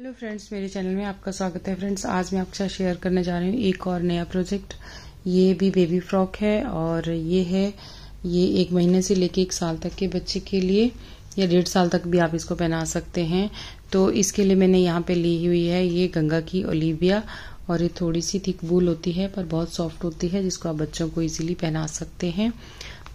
Hello friends, मेरे channel में आपका स्वागत है। फ्रेंड्स, आज मैं आपके साथ शेयर करने जा रही हूँ एक और नया प्रोजेक्ट। ये भी बेबी फ्रॉक है और ये 1 महीने से लेके 1 साल तक के बच्चे के लिए या 1.5 साल तक भी आप इसको पहना सकते हैं। तो इसके लिए मैंने यहाँ पे ली हुई है ये गंगा की ओलिविया, और ये थोड़ी सी थिक वूल होती है पर बहुत सॉफ्ट होती है, जिसको आप बच्चों को इजीली पहना सकते हैं।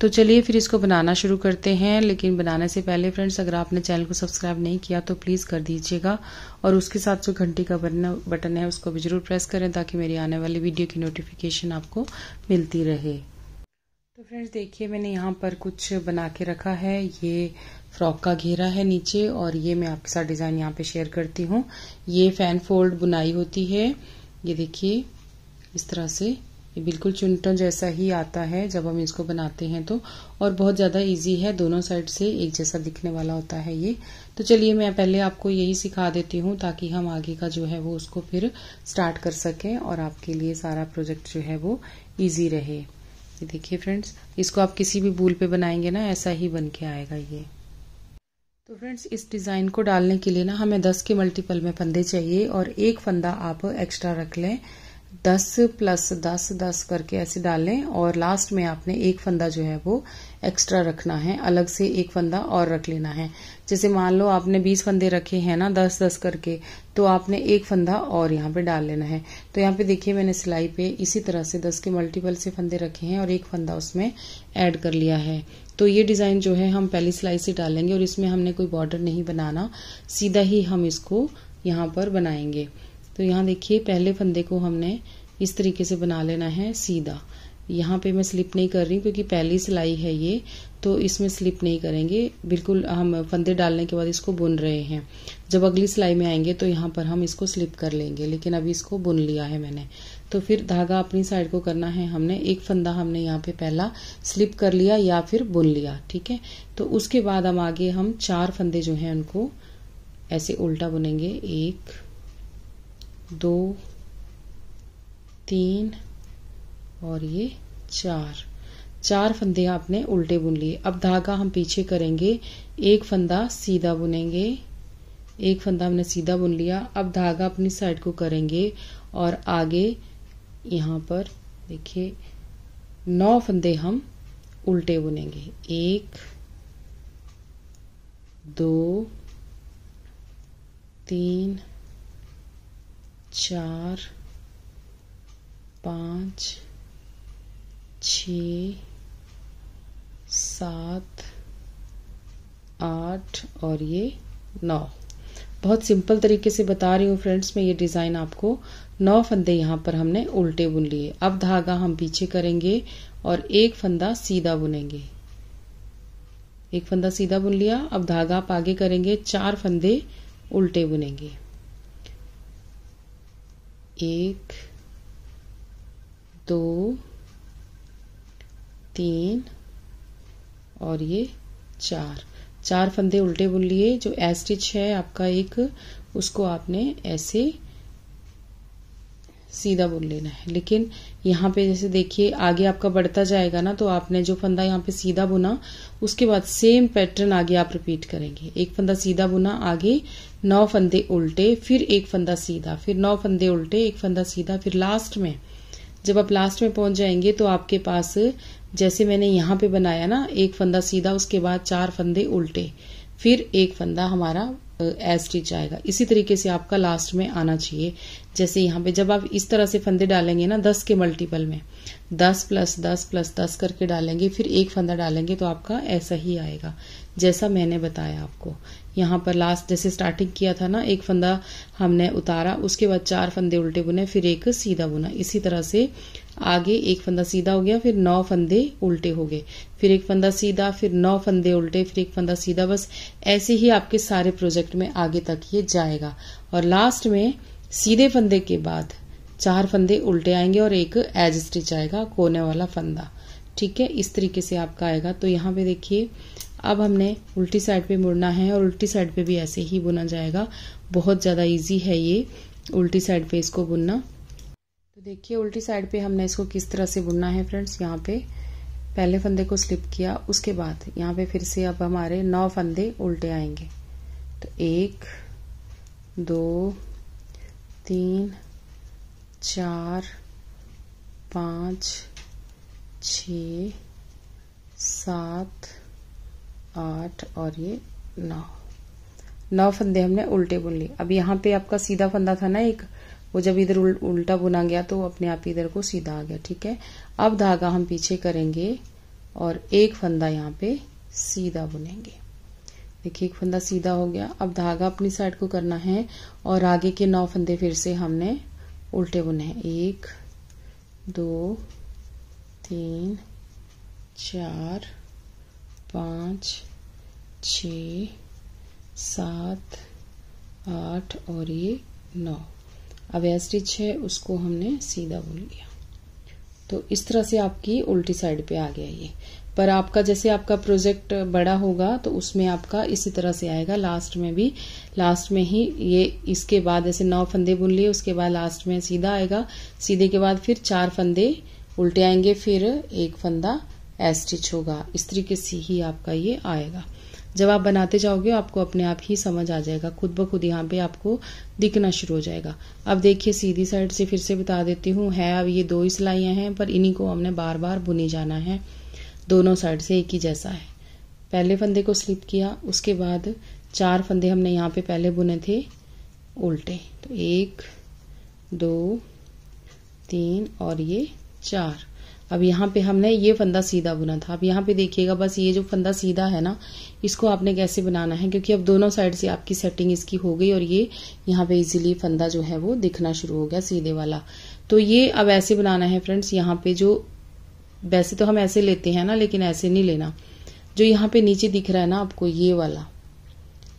तो चलिए फिर इसको बनाना शुरू करते हैं। लेकिन बनाने से पहले फ्रेंड्स, अगर आपने चैनल को सब्सक्राइब नहीं किया तो प्लीज़ कर दीजिएगा, और उसके साथ जो घंटी का बटन है उसको भी जरूर प्रेस करें, ताकि मेरी आने वाली वीडियो की नोटिफिकेशन आपको मिलती रहे। तो फ्रेंड्स देखिए, मैंने यहाँ पर कुछ बना के रखा है। ये फ्रॉक का घेरा है नीचे, और ये मैं आपके साथ डिज़ाइन यहाँ पे शेयर करती हूँ। ये फैन फोल्ड बुनाई होती है। ये देखिए इस तरह से, ये बिल्कुल चुन्नटों जैसा ही आता है जब हम इसको बनाते हैं तो, और बहुत ज़्यादा इजी है, दोनों साइड से एक जैसा दिखने वाला होता है ये। तो चलिए मैं पहले आपको यही सिखा देती हूँ, ताकि हम आगे का जो है वो उसको फिर स्टार्ट कर सकें और आपके लिए सारा प्रोजेक्ट जो है वो ईजी रहे। ये देखिए फ्रेंड्स, इसको आप किसी भी वूल पे बनाएंगे ना, ऐसा ही बन के आएगा ये। तो फ्रेंड्स, इस डिज़ाइन को डालने के लिए ना हमें 10 के मल्टीपल में फंदे चाहिए, और एक फंदा आप एक्स्ट्रा रख लें। 10 + 10 10 करके ऐसे डालें, और लास्ट में आपने एक फंदा जो है वो एक्स्ट्रा रखना है, अलग से एक फंदा और रख लेना है। जैसे मान लो आपने 20 फंदे रखे हैं ना 10 10 करके, तो आपने एक फंदा और यहाँ पे डाल लेना है। तो यहाँ पे देखिए मैंने सिलाई पे इसी तरह से 10 के मल्टीपल से फंदे रखे हैं और एक फंदा उसमें ऐड कर लिया है। तो ये डिज़ाइन जो है हम पहली सिलाई से डालेंगे, और इसमें हमने कोई बॉर्डर नहीं बनाना, सीधा ही हम इसको यहाँ पर बनाएंगे। तो यहाँ देखिए पहले फंदे को हमने इस तरीके से बना लेना है सीधा। यहाँ पे मैं स्लिप नहीं कर रही हूँ क्योंकि पहली सिलाई है ये, तो इसमें स्लिप नहीं करेंगे। बिल्कुल हम फंदे डालने के बाद इसको बुन रहे हैं। जब अगली सिलाई में आएंगे तो यहाँ पर हम इसको स्लिप कर लेंगे, लेकिन अभी इसको बुन लिया है मैंने। तो फिर धागा अपनी साइड को करना है हमने। एक फंदा हमने यहाँ पे पहला स्लिप कर लिया या फिर बुन लिया, ठीक है। तो उसके बाद हम आगे 4 फंदे जो हैं उनको ऐसे उल्टा बुनेंगे। 1 2 3 और ये 4 फंदे आपने उल्टे बुन लिए। अब धागा हम पीछे करेंगे, एक फंदा सीधा बुनेंगे, एक फंदा हमने सीधा बुन लिया। अब धागा अपनी साइड को करेंगे और आगे यहाँ पर देखिए 9 फंदे हम उल्टे बुनेंगे। 1 2 3 4 5 6 7 8 और ये 9। बहुत सिंपल तरीके से बता रही हूँ फ्रेंड्स मैं ये डिज़ाइन आपको। 9 फंदे यहाँ पर हमने उल्टे बुन लिए। अब धागा हम पीछे करेंगे और एक फंदा सीधा बुनेंगे। एक फंदा सीधा बुन लिया। अब धागा आप आगे करेंगे, 4 फंदे उल्टे बुनेंगे। 1 2 3 और ये 4 फंदे उल्टे बुन लिए। जो ए स्टिच है आपका एक, उसको आपने ऐसे सीधा बुन लेना है। लेकिन यहाँ पे जैसे देखिए आगे आपका बढ़ता जाएगा ना, तो आपने जो फंदा यहाँ पे सीधा बुना उसके बाद सेम पैटर्न आगे आप रिपीट करेंगे। एक फंदा सीधा बुना, आगे 9 फंदे उल्टे, फिर एक फंदा सीधा, फिर 9 फंदे उल्टे, एक फंदा सीधा, फिर लास्ट में जब आप लास्ट में पहुंच जाएंगे तो आपके पास जैसे मैंने यहाँ पे बनाया ना, एक फंदा सीधा, उसके बाद 4 फंदे उल्टे, फिर एक फंदा हमारा ए स्टिच आएगा। इसी तरीके से आपका लास्ट में आना चाहिए। जैसे यहाँ पे जब आप इस तरह से फंदे डालेंगे ना 10 के मल्टीपल में, 10 + 10 + 10 करके डालेंगे, फिर एक फंदा डालेंगे, तो आपका ऐसा ही आएगा जैसा मैंने बताया आपको। यहाँ पर लास्ट जैसे स्टार्टिंग किया था ना, एक फंदा हमने उतारा, उसके बाद 4 फंदे उल्टे बुने, फिर एक सीधा बुना। इसी तरह से आगे एक फंदा सीधा हो गया, फिर 9 फंदे उल्टे हो गए, फिर एक फंदा सीधा, फिर 9 फंदे उल्टे, फिर एक फंदा सीधा। बस ऐसे ही आपके सारे प्रोजेक्ट में आगे तक ये जाएगा। और लास्ट में सीधे फंदे के बाद 4 फंदे उल्टे आएंगे और एक एज स्टिच आएगा, कोने वाला फंदा, ठीक है। इस तरीके से आपका आएगा। तो यहाँ पे देखिए अब हमने उल्टी साइड पे मुड़ना है, और उल्टी साइड पे भी ऐसे ही बुना जाएगा। बहुत ज़्यादा इजी है ये उल्टी साइड पे इसको बुनना। तो देखिए उल्टी साइड पे हमने इसको किस तरह से बुनना है फ्रेंड्स। यहाँ पे पहले फंदे को स्लिप किया, उसके बाद यहाँ पे फिर से अब हमारे 9 फंदे उल्टे आएंगे। तो 1 2 3 4 5 6 7 8 और ये 9 फंदे हमने उल्टे बुन लिए। अब यहाँ पे आपका सीधा फंदा था ना एक, वो जब इधर उल्टा बुना गया तो अपने आप इधर को सीधा आ गया। ठीक है, अब धागा हम पीछे करेंगे और एक फंदा यहाँ पे सीधा बुनेंगे। देखिए एक फंदा सीधा हो गया। अब धागा अपनी साइड को करना है और आगे के 9 फंदे फिर से हमने उल्टे बुने हैं। 1 2 3 4 5 6 7 8 और ये 9। अब यह स्टिच है उसको हमने सीधा बुन लिया। तो इस तरह से आपकी उल्टी साइड पे आ गया ये। पर आपका जैसे आपका प्रोजेक्ट बड़ा होगा तो उसमें आपका इसी तरह से आएगा। लास्ट में भी, लास्ट में ही ये इसके बाद ऐसे 9 फंदे बुन लिए, उसके बाद लास्ट में सीधा आएगा। सीधे के बाद फिर 4 फंदे उल्टे आएंगे, फिर एक फंदा स्टिच होगा। इस तरीके से ही आपका ये आएगा। जब आप बनाते जाओगे आपको अपने आप ही समझ आ जाएगा, खुद ब खुद यहाँ पे आपको दिखना शुरू हो जाएगा। अब देखिए सीधी साइड से फिर से बता देती हूँ, है अब ये 2 ही सिलाइयाँ हैं, पर इन्हीं को हमने बार बार बुनी जाना है। दोनों साइड से एक ही जैसा है। पहले फंदे को स्लिप किया, उसके बाद 4 फंदे हमने यहाँ पे पहले बुने थे उल्टे। तो 1 2 3 और ये 4। अब यहाँ पे हमने ये फंदा सीधा बुना था। अब यहाँ पे देखिएगा, बस ये जो फंदा सीधा है ना, इसको आपने कैसे बनाना है, क्योंकि अब दोनों साइड से आपकी सेटिंग इसकी हो गई और ये यहाँ पे इजीली फंदा जो है वो दिखना शुरू हो गया सीधे वाला। तो ये अब ऐसे बनाना है फ्रेंड्स। यहाँ पे जो वैसे तो हम ऐसे लेते हैं ना, लेकिन ऐसे नहीं लेना। जो यहाँ पे नीचे दिख रहा है ना आपको, ये वाला,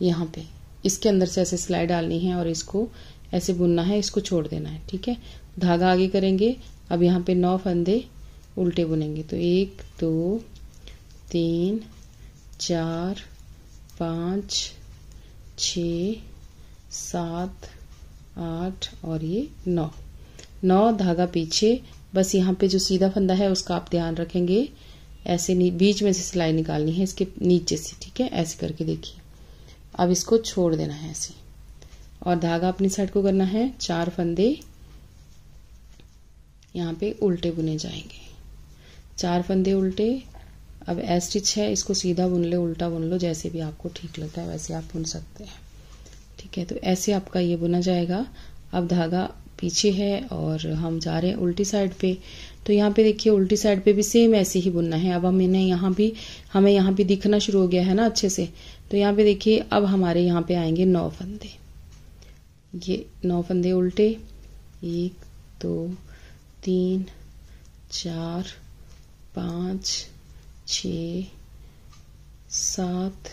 यहाँ पे इसके अंदर से ऐसे सिलाई डालनी है और इसको ऐसे बुनना है, इसको छोड़ देना है। ठीक है, धागा आगे करेंगे। अब यहाँ पे 9 फंदे उल्टे बुनेंगे। तो 1 2 3 4 5 6 7 8 और ये 9 धागा पीछे। बस यहाँ पे जो सीधा फंदा है उसका आप ध्यान रखेंगे, ऐसे बीच में से सिलाई निकालनी है इसके नीचे से। ठीक है, ऐसे करके देखिए। अब इसको छोड़ देना है ऐसे और धागा अपनी साइड को करना है। 4 फंदे यहाँ पे उल्टे बुने जाएंगे। 4 फंदे उल्टे। अब स्टिच है, इसको सीधा बुन लो, उल्टा बुन लो, जैसे भी आपको ठीक लगता है वैसे आप बुन सकते हैं। ठीक है, तो ऐसे आपका ये बुना जाएगा। अब धागा पीछे है और हम जा रहे हैं उल्टी साइड पे। तो यहाँ पे देखिए उल्टी साइड पे भी सेम ऐसे ही बुनना है। अब हमें यहाँ भी दिखना शुरू हो गया है ना अच्छे से। तो यहाँ पे देखिए अब हमारे यहाँ पे आएंगे 9 फंदे। ये 9 फंदे उल्टे। 1 2 3 4 5 6 7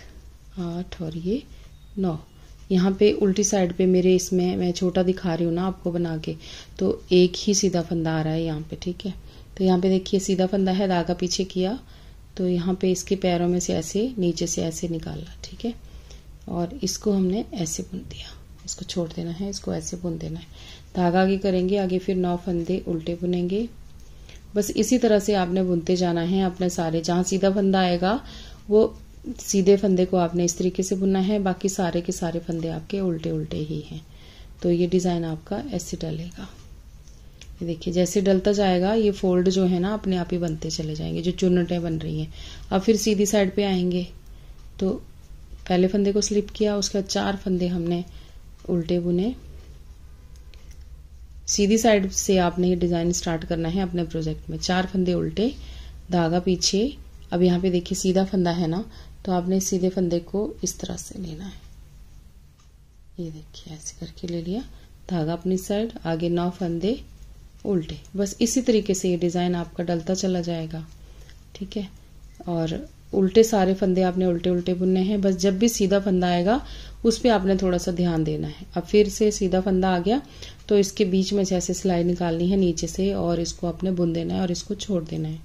8 और ये 9। यहाँ पे उल्टी साइड पे मेरे, इसमें मैं छोटा दिखा रही हूँ ना आपको बना के, तो एक ही सीधा फंदा आ रहा है यहाँ पे। ठीक है, तो यहाँ पे देखिए सीधा फंदा है, धागा पीछे किया, तो यहाँ पे इसके पैरों में से ऐसे नीचे से ऐसे निकाला। ठीक है, और इसको हमने ऐसे बुन दिया, इसको छोड़ देना है, इसको ऐसे बुन देना है। धागा आगे करेंगे, आगे फिर 9 फंदे उल्टे बुनेंगे। बस इसी तरह से आपने बुनते जाना है अपने सारे। जहाँ सीधा फंदा आएगा वो सीधे फंदे को आपने इस तरीके से बुनना है, बाकी सारे के सारे फंदे आपके उल्टे उल्टे ही हैं। तो ये डिजाइन आपका ऐसे डलेगा। ये देखिए जैसे डलता जाएगा ये फोल्ड जो है ना अपने आप ही बनते चले जाएंगे, जो चुन्नटें बन रही हैं। अब फिर सीधी साइड पे आएंगे, तो पहले फंदे को स्लिप किया, उसके बाद 4 फंदे हमने उल्टे बुने। सीधी साइड से आपने ये डिजाइन स्टार्ट करना है अपने प्रोजेक्ट में। 4 फंदे उल्टे, धागा पीछे। अब यहाँ पे देखिए सीधा फंदा है ना, तो आपने सीधे फंदे को इस तरह से लेना है। ये देखिए ऐसे करके ले लिया, धागा अपनी साइड, आगे 9 फंदे उल्टे। बस इसी तरीके से ये डिजाइन आपका डलता चला जाएगा। ठीक है, और उल्टे सारे फंदे आपने उल्टे उल्टे बुनने हैं। बस जब भी सीधा फंदा आएगा उस पे आपने थोड़ा सा ध्यान देना है। अब फिर से सीधा फंदा आ गया तो इसके बीच में से ऐसे सिलाई निकालनी है नीचे से और इसको आपने बुन देना है और इसको छोड़ देना है।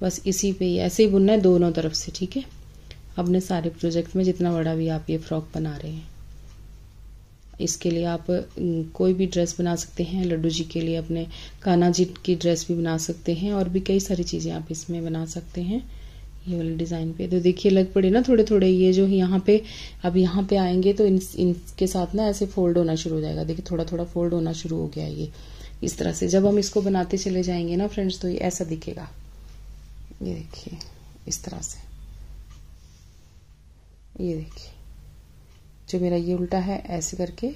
बस इसी पे ऐसे ही बुनना है दोनों तरफ से। ठीक है, अपने सारे प्रोजेक्ट में जितना बड़ा भी आप ये फ्रॉक बना रहे हैं, इसके लिए आप कोई भी ड्रेस बना सकते हैं। लड्डू जी के लिए अपने कान्हा जी की ड्रेस भी बना सकते हैं और भी कई सारी चीजें आप इसमें बना सकते हैं। ये वाले डिजाइन पे। तो देखिए लग पड़े ना थोड़े थोड़े, ये जो यहाँ पे अब यहाँ पे आएंगे तो इनके साथ ना ऐसे फोल्ड होना शुरू हो जाएगा। देखिए थोड़ा थोड़ा फोल्ड होना शुरू हो गया ये इस तरह से। जब हम इसको बनाते चले जाएंगे ना फ्रेंड्स तो ये ऐसा दिखेगा। ये देखिए इस तरह से, ये देखिए जो मेरा ये उल्टा है ऐसे करके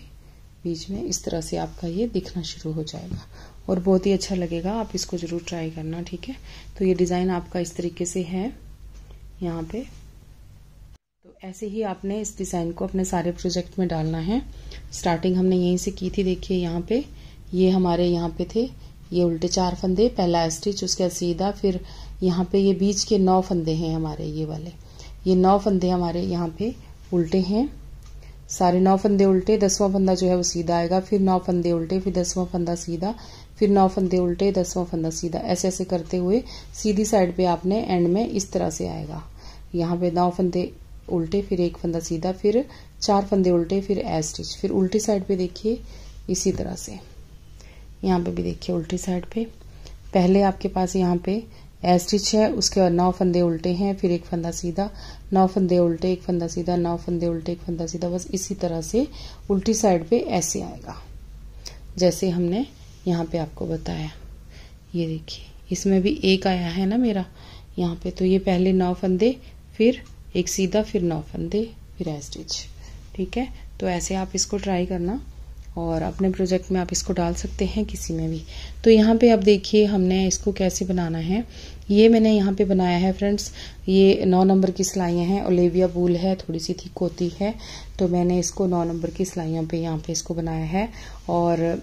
बीच में इस तरह से आपका ये दिखना शुरू हो जाएगा और बहुत ही अच्छा लगेगा। आप इसको जरूर ट्राई करना, ठीक है। तो ये डिजाइन आपका इस तरीके से है यहाँ पे। तो ऐसे ही आपने इस डिजाइन को अपने सारे प्रोजेक्ट में डालना है। स्टार्टिंग हमने यहीं से की थी। देखिए यहाँ पे ये हमारे यहाँ पे थे ये उल्टे 4 फंदे, पहला स्टिच, उसके बाद सीधा, फिर यहाँ पे ये बीच के 9 फंदे हैं हमारे ये वाले। ये 9 फंदे हमारे यहाँ पे उल्टे हैं, सारे 9 फंदे उल्टे, 10वां फंदा जो है वो सीधा आएगा, फिर 9 फंदे उल्टे, फिर 10वां फंदा सीधा, फिर 9 फंदे उल्टे, 10वां फंदा सीधा। ऐसे ऐसे करते हुए सीधी साइड पे आपने एंड में इस तरह से आएगा। यहाँ पे 9 फंदे उल्टे, फिर 1 फंदा सीधा, फिर 4 फंदे उल्टे, फिर ए स्टिच, फिर उल्टी साइड पे देखिए इसी तरह से। यहाँ पे भी देखिए उल्टी साइड पे पहले आपके पास यहाँ पे ए स्टिच है, उसके बाद 9 फंदे उल्टे हैं, फिर 1 फंदा सीधा, 9 फंदे उल्टे, 1 फंदा सीधा, 9 फंदे उल्टे, 1 फंदा सीधा। बस इसी तरह से उल्टी साइड पे ऐसे आएगा जैसे हमने यहाँ पे आपको बताया। ये देखिए इसमें भी 1 आया है ना मेरा यहाँ पे। तो ये पहले 9 फंदे, फिर 1 सीधा, फिर 9 फंदे, फिर ए स्टिच, ठीक है। तो ऐसे आप इसको ट्राई करना और अपने प्रोजेक्ट में आप इसको डाल सकते हैं किसी में भी। तो यहाँ पे आप देखिए हमने इसको कैसे बनाना है। ये मैंने यहाँ पे बनाया है फ्रेंड्स, ये 9 नंबर की सिलाइयाँ हैं, ओलिविया वूल है, थोड़ी सी थिक होती है। तो मैंने इसको 9 नंबर की सिलाइयों पे यहाँ पे इसको बनाया है। और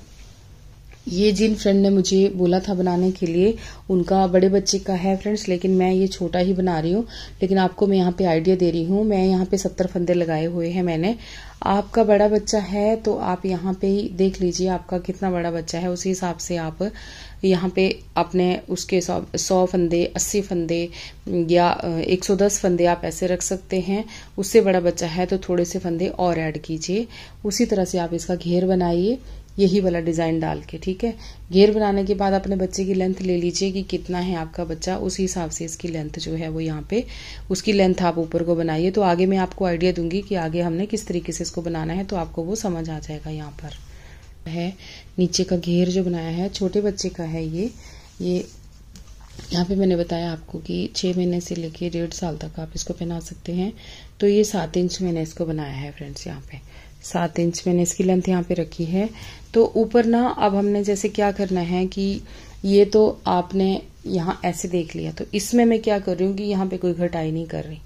ये जिन फ्रेंड ने मुझे बोला था बनाने के लिए उनका बड़े बच्चे का है फ्रेंड्स, लेकिन मैं ये छोटा ही बना रही हूँ। लेकिन आपको मैं यहाँ पे आइडिया दे रही हूँ। मैं यहाँ पे 70 फंदे लगाए हुए हैं मैंने। आपका बड़ा बच्चा है तो आप यहाँ पे ही देख लीजिए आपका कितना बड़ा बच्चा है, उसी हिसाब से आप यहाँ पे अपने उसके 100 फंदे, 80 फंदे या 110 फंदे आप ऐसे रख सकते हैं। उससे बड़ा बच्चा है तो थोड़े से फंदे और ऐड कीजिए। उसी तरह से आप इसका घेर बनाइए यही वाला डिजाइन डाल के, ठीक है। घेर बनाने के बाद अपने बच्चे की लेंथ ले लीजिए कि कितना है आपका बच्चा, उसी हिसाब से इसकी लेंथ जो है वो यहाँ पे उसकी लेंथ आप ऊपर को बनाइए। तो आगे मैं आपको आइडिया दूंगी कि आगे हमने किस तरीके से इसको बनाना है, तो आपको वो समझ आ जाएगा। यहाँ पर है नीचे का घेर जो बनाया है छोटे बच्चे का है ये यहाँ पे मैंने बताया आपको कि 6 महीने से लेके 1.5 साल तक आप इसको पहना सकते हैं। तो ये 7 इंच मैंने इसको बनाया है फ्रेंड्स। यहाँ पे 7 इंच मैंने इसकी लेंथ यहाँ पे रखी है। तो ऊपर ना अब हमने जैसे क्या करना है कि ये तो आपने यहाँ ऐसे देख लिया, तो इसमें मैं क्या कर रही हूँ कि यहाँ पे कोई घटाई नहीं कर रही,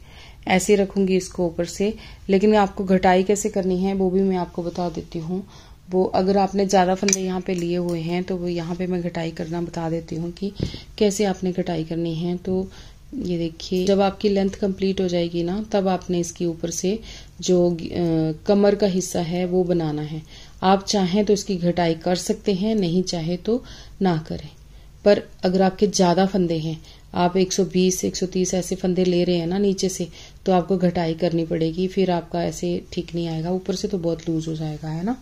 ऐसे रखूंगी इसको ऊपर से। लेकिन आपको घटाई कैसे करनी है वो भी मैं आपको बता देती हूँ। वो अगर आपने ज्यादा फंदे यहाँ पे लिए हुए हैं तो वो यहाँ पे मैं घटाई करना बता देती हूँ कि कैसे आपने घटाई करनी है। तो ये देखिए जब आपकी लेंथ कंप्लीट हो जाएगी ना तब आपने इसके ऊपर से जो कमर का हिस्सा है वो बनाना है। आप चाहें तो इसकी घटाई कर सकते हैं, नहीं चाहे तो ना करें। पर अगर आपके ज्यादा फंदे हैं, आप 120 130 ऐसे फंदे ले रहे हैं ना नीचे से, तो आपको घटाई करनी पड़ेगी। फिर आपका ऐसे ठीक नहीं आएगा, ऊपर से तो बहुत लूज हो जाएगा, है ना।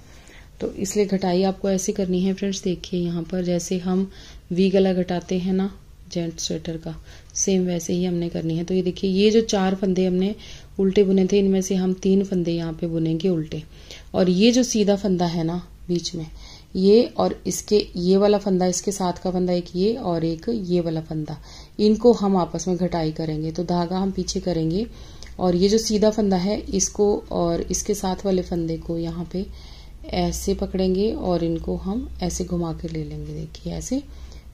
तो इसलिए घटाई आपको ऐसे करनी है फ्रेंड्स। देखिए यहाँ पर जैसे हम वी गला घटाते हैं ना जेंट स्वेटर का, सेम वैसे ही हमने करनी है। तो ये देखिए ये जो 4 फंदे हमने उल्टे बुने थे, इनमें से हम 3 फंदे यहाँ पे बुनेंगे उल्टे। और ये जो सीधा फंदा है ना बीच में, ये और इसके ये वाला फंदा, इसके साथ का फंदा एक ये और एक ये वाला फंदा, इनको हम आपस में घटाई करेंगे। तो धागा हम पीछे करेंगे और ये जो सीधा फंदा है इसको और इसके साथ वाले फंदे को यहाँ पे ऐसे पकड़ेंगे और इनको हम ऐसे घुमा के ले लेंगे। देखिए ऐसे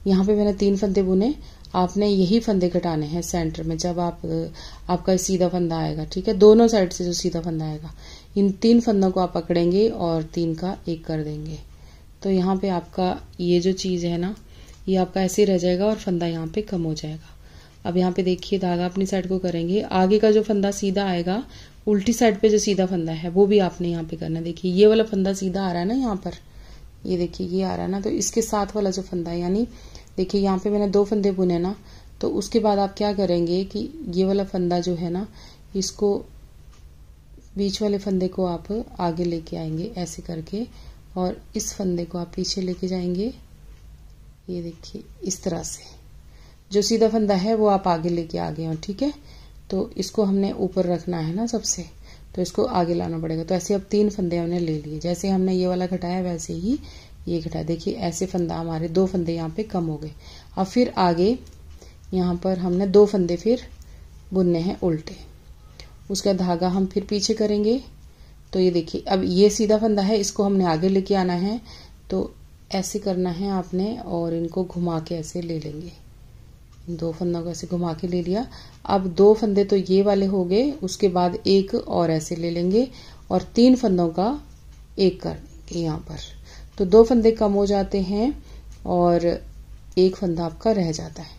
यहाँ पे मैंने 3 फंदे बुने, आपने यही फंदे घटाने हैं सेंटर में जब आपका सीधा फंदा आएगा, ठीक है। दोनों साइड से जो सीधा फंदा आएगा, इन 3 फंदों को आप पकड़ेंगे और 3 का 1 कर देंगे। तो यहाँ पे आपका ये जो चीज है ना ये आपका ऐसे रह जाएगा और फंदा यहाँ पे कम हो जाएगा। अब यहाँ पे देखिए धागा अपनी साइड को करेंगे, आगे का जो फंदा सीधा आएगा, उल्टी साइड पे जो सीधा फंदा है वो भी आपने यहाँ पे करना है। देखिए ये वाला फंदा सीधा आ रहा है ना यहाँ पर, ये देखिए ये आ रहा है ना, तो इसके साथ वाला जो फंदा है, यानी देखिए यहाँ पे मैंने 2 फंदे बुने ना, तो उसके बाद आप क्या करेंगे कि ये वाला फंदा जो है ना, इसको बीच वाले फंदे को आप आगे लेके आएंगे ऐसे करके, और इस फंदे को आप पीछे लेके जाएंगे, ये देखिए इस तरह से। जो सीधा फंदा है वो आप आगे लेके आ गए हो, ठीक है। तो इसको हमने ऊपर रखना है ना सबसे, तो इसको आगे लाना पड़ेगा। तो ऐसे अब 3 फंदे हमने ले लिए, जैसे हमने ये वाला घटाया वैसे ही ये घटाया। देखिए ऐसे फंदा हमारे 2 फंदे यहाँ पे कम हो गए। अब फिर आगे यहाँ पर हमने 2 फंदे फिर बुनने हैं उल्टे, उसका धागा हम फिर पीछे करेंगे। तो ये देखिए अब ये सीधा फंदा है, इसको हमने आगे लेके आना है। तो ऐसे करना है आपने और इनको घुमा के ऐसे ले लेंगे। 2 फंदों को ऐसे घुमा के ले लिया। अब 2 फंदे तो ये वाले हो गए, उसके बाद एक और ऐसे ले लेंगे और 3 फंदों का एक कर यहाँ पर। तो 2 फंदे कम हो जाते हैं और एक फंदा आपका रह जाता है,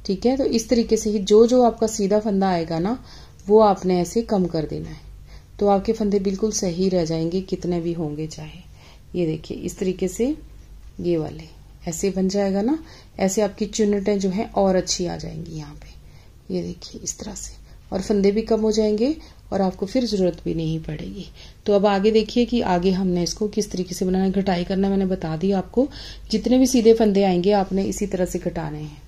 ठीक है। तो इस तरीके से ही जो जो आपका सीधा फंदा आएगा ना वो आपने ऐसे कम कर देना है, तो आपके फंदे बिल्कुल सही रह जाएंगे कितने भी होंगे चाहे। ये देखिए इस तरीके से ये वाले ऐसे बन जाएगा ना, ऐसे आपकी चुन्नटें जो हैं और अच्छी आ जाएंगी यहाँ पे। ये देखिए इस तरह से, और फंदे भी कम हो जाएंगे और आपको फिर जरूरत भी नहीं पड़ेगी। तो अब आगे देखिए कि आगे हमने इसको किस तरीके से बनाना है। घटाई करना मैंने बता दिया आपको, जितने भी सीधे फंदे आएंगे आपने इसी तरह से घटाने हैं।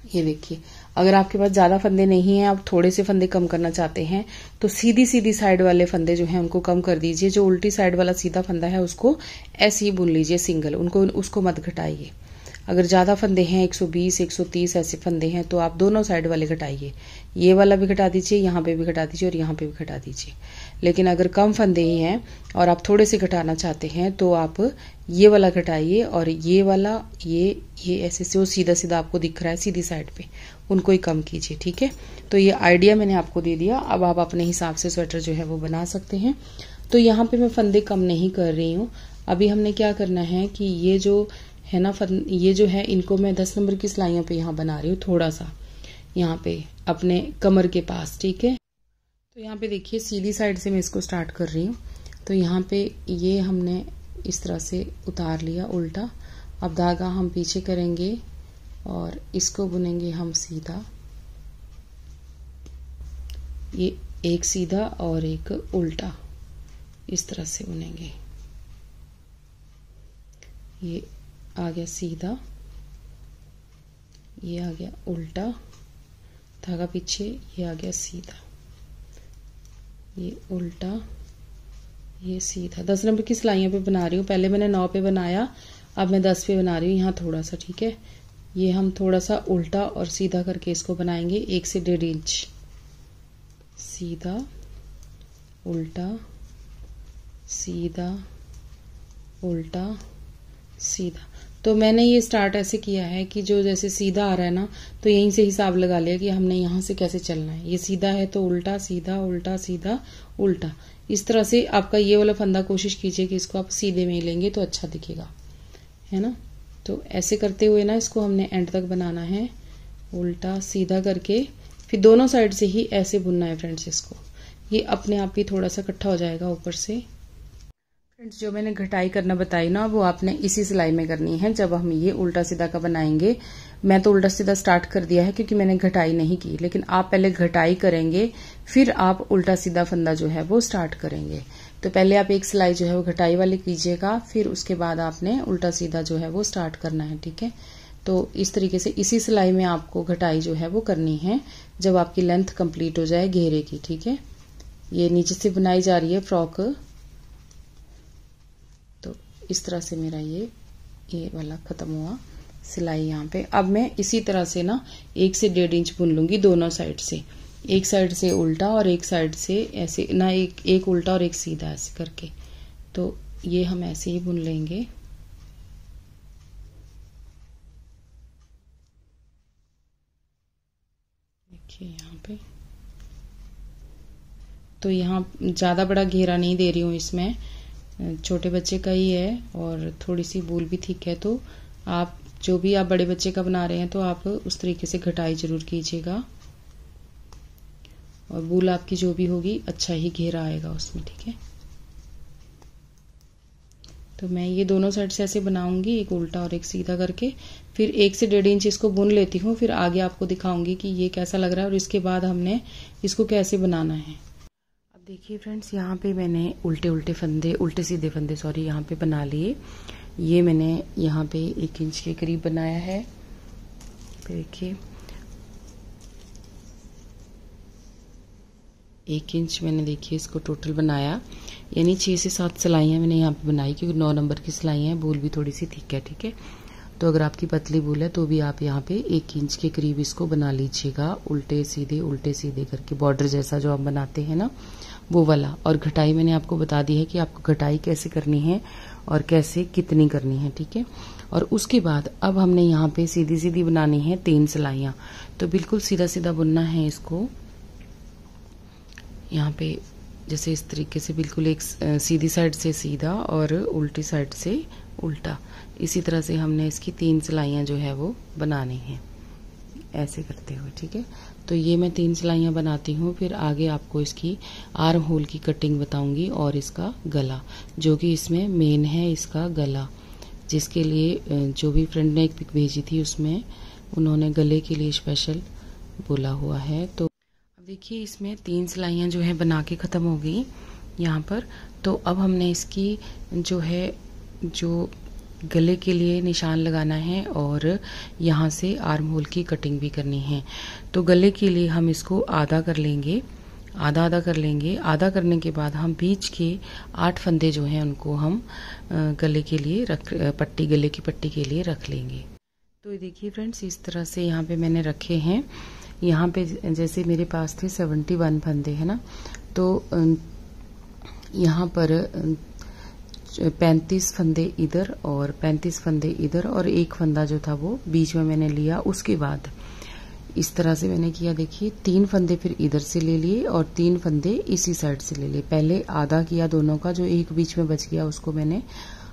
ये देखिए अगर आपके पास ज्यादा फंदे नहीं हैं, आप थोड़े से फंदे कम करना चाहते हैं, तो सीधी सीधी साइड वाले फंदे जो हैं उनको कम कर दीजिए। जो उल्टी साइड वाला सीधा फंदा है उसको ऐसे ही बुन लीजिए सिंगल, उसको मत घटाइए। अगर ज्यादा फंदे हैं 120 130 ऐसे फंदे हैं तो आप दोनों साइड वाले घटाइए, ये वाला भी घटा दीजिए, यहाँ पे भी घटा दीजिए और यहाँ पे भी घटा दीजिए। लेकिन अगर कम फंदे ही हैं और आप थोड़े से घटाना चाहते हैं तो आप ये वाला घटाइए और ये वाला ये ऐसे जो सीधा सीधा आपको दिख रहा है सीधी साइड पे उनको ही कम कीजिए, ठीक है। तो ये आइडिया मैंने आपको दे दिया। अब आप अपने हिसाब से स्वेटर जो है वो बना सकते हैं। तो यहाँ पे मैं फंदे कम नहीं कर रही हूँ। अभी हमने क्या करना है कि ये जो है ना ये जो है इनको मैं 10 नंबर की सिलाइयों पे यहाँ बना रही हूँ, थोड़ा सा यहाँ पे अपने कमर के पास, ठीक है। तो यहाँ पे देखिए सीधी साइड से मैं इसको स्टार्ट कर रही हूँ। तो यहाँ पे ये हमने इस तरह से उतार लिया उल्टा। अब धागा हम पीछे करेंगे और इसको बुनेंगे हम सीधा, ये एक सीधा और एक उल्टा इस तरह से बुनेंगे। ये आ गया सीधा, ये आ गया उल्टा, धागा पीछे, ये आ गया सीधा, ये उल्टा, ये सीधा। 10 नंबर की सिलाइयों पे बना रही हूँ, पहले मैंने 9 पे बनाया, अब मैं 10 पे बना रही हूँ यहाँ थोड़ा सा, ठीक है। ये हम थोड़ा सा उल्टा और सीधा करके इसको बनाएंगे 1 से 1.5 इंच। सीधा उल्टा सीधा उल्टा सीधा। तो मैंने ये स्टार्ट ऐसे किया है कि जो जैसे सीधा आ रहा है ना तो यहीं से हिसाब लगा लिया कि हमने यहाँ से कैसे चलना है। ये सीधा है तो उल्टा सीधा उल्टा सीधा उल्टा, इस तरह से आपका ये वाला फंदा कोशिश कीजिए कि इसको आप सीधे में ही लेंगे तो अच्छा दिखेगा, है ना। तो ऐसे करते हुए ना इसको हमने एंड तक बनाना है, उल्टा सीधा करके फिर दोनों साइड से ही ऐसे बुनना है फ्रेंड्स इसको। ये अपने आप ही थोड़ा सा इकट्ठा हो जाएगा ऊपर से। फ्रेंड्स जो मैंने घटाई करना बताई ना वो आपने इसी सिलाई में करनी है जब हम ये उल्टा सीधा का बनाएंगे। मैं तो उल्टा सीधा स्टार्ट कर दिया है क्योंकि मैंने घटाई नहीं की, लेकिन आप पहले घटाई करेंगे फिर आप उल्टा सीधा फंदा जो है वो स्टार्ट करेंगे। तो पहले आप एक सिलाई जो है वो घटाई वाली कीजिएगा, फिर उसके बाद आपने उल्टा सीधा जो है वो स्टार्ट करना है, ठीक है। तो इस तरीके से इसी सिलाई में आपको घटाई जो है वो करनी है जब आपकी लेंथ कंप्लीट हो जाए घेरे की, ठीक है। ये नीचे से बुनाई जा रही है फ्रॉक, तो इस तरह से मेरा ये वाला खत्म हुआ सिलाई यहाँ पे। अब मैं इसी तरह से ना 1 से 1.5 इंच बुन लूंगी दोनों साइड से, एक साइड से उल्टा और एक साइड से ऐसे ना, एक उल्टा और एक सीधा ऐसे करके। तो ये हम ऐसे ही बुन लेंगे। देखिए यहाँ पे तो यहाँ ज्यादा बड़ा घेरा नहीं दे रही हूँ, इसमें छोटे बच्चे का ही है और थोड़ी सी बूल भी ठीक है। तो आप जो भी आप बड़े बच्चे का बना रहे हैं तो आप उस तरीके से घटाई जरूर कीजिएगा और बूल आपकी जो भी होगी अच्छा ही घेरा आएगा उसमें, ठीक है। तो मैं ये दोनों साइड से ऐसे बनाऊंगी, एक उल्टा और एक सीधा करके, फिर 1 से 1.5 इंच इसको बुन लेती हूँ, फिर आगे आपको दिखाऊंगी कि ये कैसा लग रहा है और इसके बाद हमने इसको कैसे बनाना है। अब देखिए फ्रेंड्स यहाँ पे मैंने उल्टे सीधे फंदे यहाँ पे बना लिए। ये मैंने यहाँ पे 1 इंच के करीब बनाया है, देखिए 1 इंच मैंने देखिए इसको टोटल बनाया, यानी 6 से 7 सिलाइयाँ मैंने यहाँ पे बनाई, क्योंकि 9 नंबर की सिलाइयाँ हैं। बूल भी थोड़ी सी थिक है, ठीक है। तो अगर आपकी पतली बूल है तो भी आप यहाँ पे 1 इंच के करीब इसको बना लीजिएगा, उल्टे सीधे करके, बॉर्डर जैसा जो आप बनाते हैं ना वो वाला। और घटाई मैंने आपको बता दी है कि आपको घटाई कैसे करनी है और कैसे कितनी करनी है, ठीक है। और उसके बाद अब हमने यहाँ पे सीधी सीधी बनानी है 3 सिलाइयाँ। तो बिल्कुल सीधा सीधा बुनना है इसको, यहाँ पे जैसे इस तरीके से, बिल्कुल एक सीधी साइड से सीधा और उल्टी साइड से उल्टा, इसी तरह से हमने इसकी 3 सिलाइयाँ जो है वो बनानी है, ऐसे करते हुए, ठीक है। तो ये मैं 3 सिलाइयाँ बनाती हूँ, फिर आगे आपको इसकी आर्म होल की कटिंग बताऊंगी और इसका गला, जो कि इसमें मेन है, इसका गला, जिसके लिए जो भी फ्रेंड ने एक पिक भेजी थी उसमें उन्होंने गले के लिए स्पेशल बोला हुआ है। तो अब देखिए इसमें 3 सिलाइयाँ जो है बना के ख़त्म हो गई यहाँ पर। तो अब हमने इसकी जो गले के लिए निशान लगाना है और यहाँ से आर्म होल की कटिंग भी करनी है। तो गले के लिए हम इसको आधा कर लेंगे, आधा कर लेंगे। आधा करने के बाद हम बीच के 8 फंदे जो हैं उनको हम गले के लिए गले की पट्टी के लिए रख लेंगे। तो ये देखिए फ्रेंड्स, इस तरह से यहाँ पे मैंने रखे हैं। यहाँ पे जैसे मेरे पास थे 71 फंदे है ना, तो यहाँ पर 35 फंदे इधर और 35 फंदे इधर, और एक फंदा जो था वो बीच में मैंने लिया। उसके बाद इस तरह से मैंने किया, देखिए 3 फंदे फिर इधर से ले लिए और 3 फंदे इसी साइड से ले लिए। पहले आधा किया दोनों का, जो एक बीच में बच गया उसको मैंने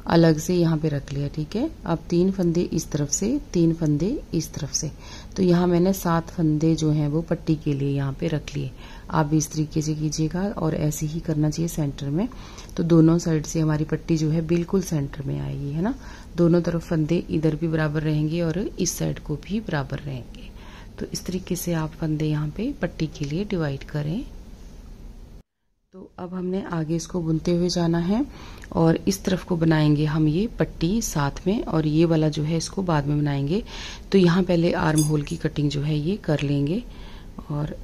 अलग से यहाँ पे रख लिया, ठीक है। अब 3 फंदे इस तरफ से, 3 फंदे इस तरफ से, तो यहाँ मैंने 7 फंदे जो हैं वो पट्टी के लिए यहाँ पे रख लिए। आप भी इस तरीके से कीजिएगा और ऐसे ही करना चाहिए सेंटर में। तो दोनों साइड से हमारी पट्टी जो है बिल्कुल सेंटर में आएगी, है ना। दोनों तरफ फंदे इधर भी बराबर रहेंगे और इस साइड को भी बराबर रहेंगे। तो इस तरीके से आप फंदे यहाँ पे पट्टी के लिए डिवाइड करें। तो अब हमने आगे इसको बुनते हुए जाना है और इस तरफ को बनाएंगे हम ये पट्टी साथ में, और ये वाला जो है इसको बाद में बनाएंगे। तो यहाँ पहले आर्म होल की कटिंग जो है ये कर लेंगे और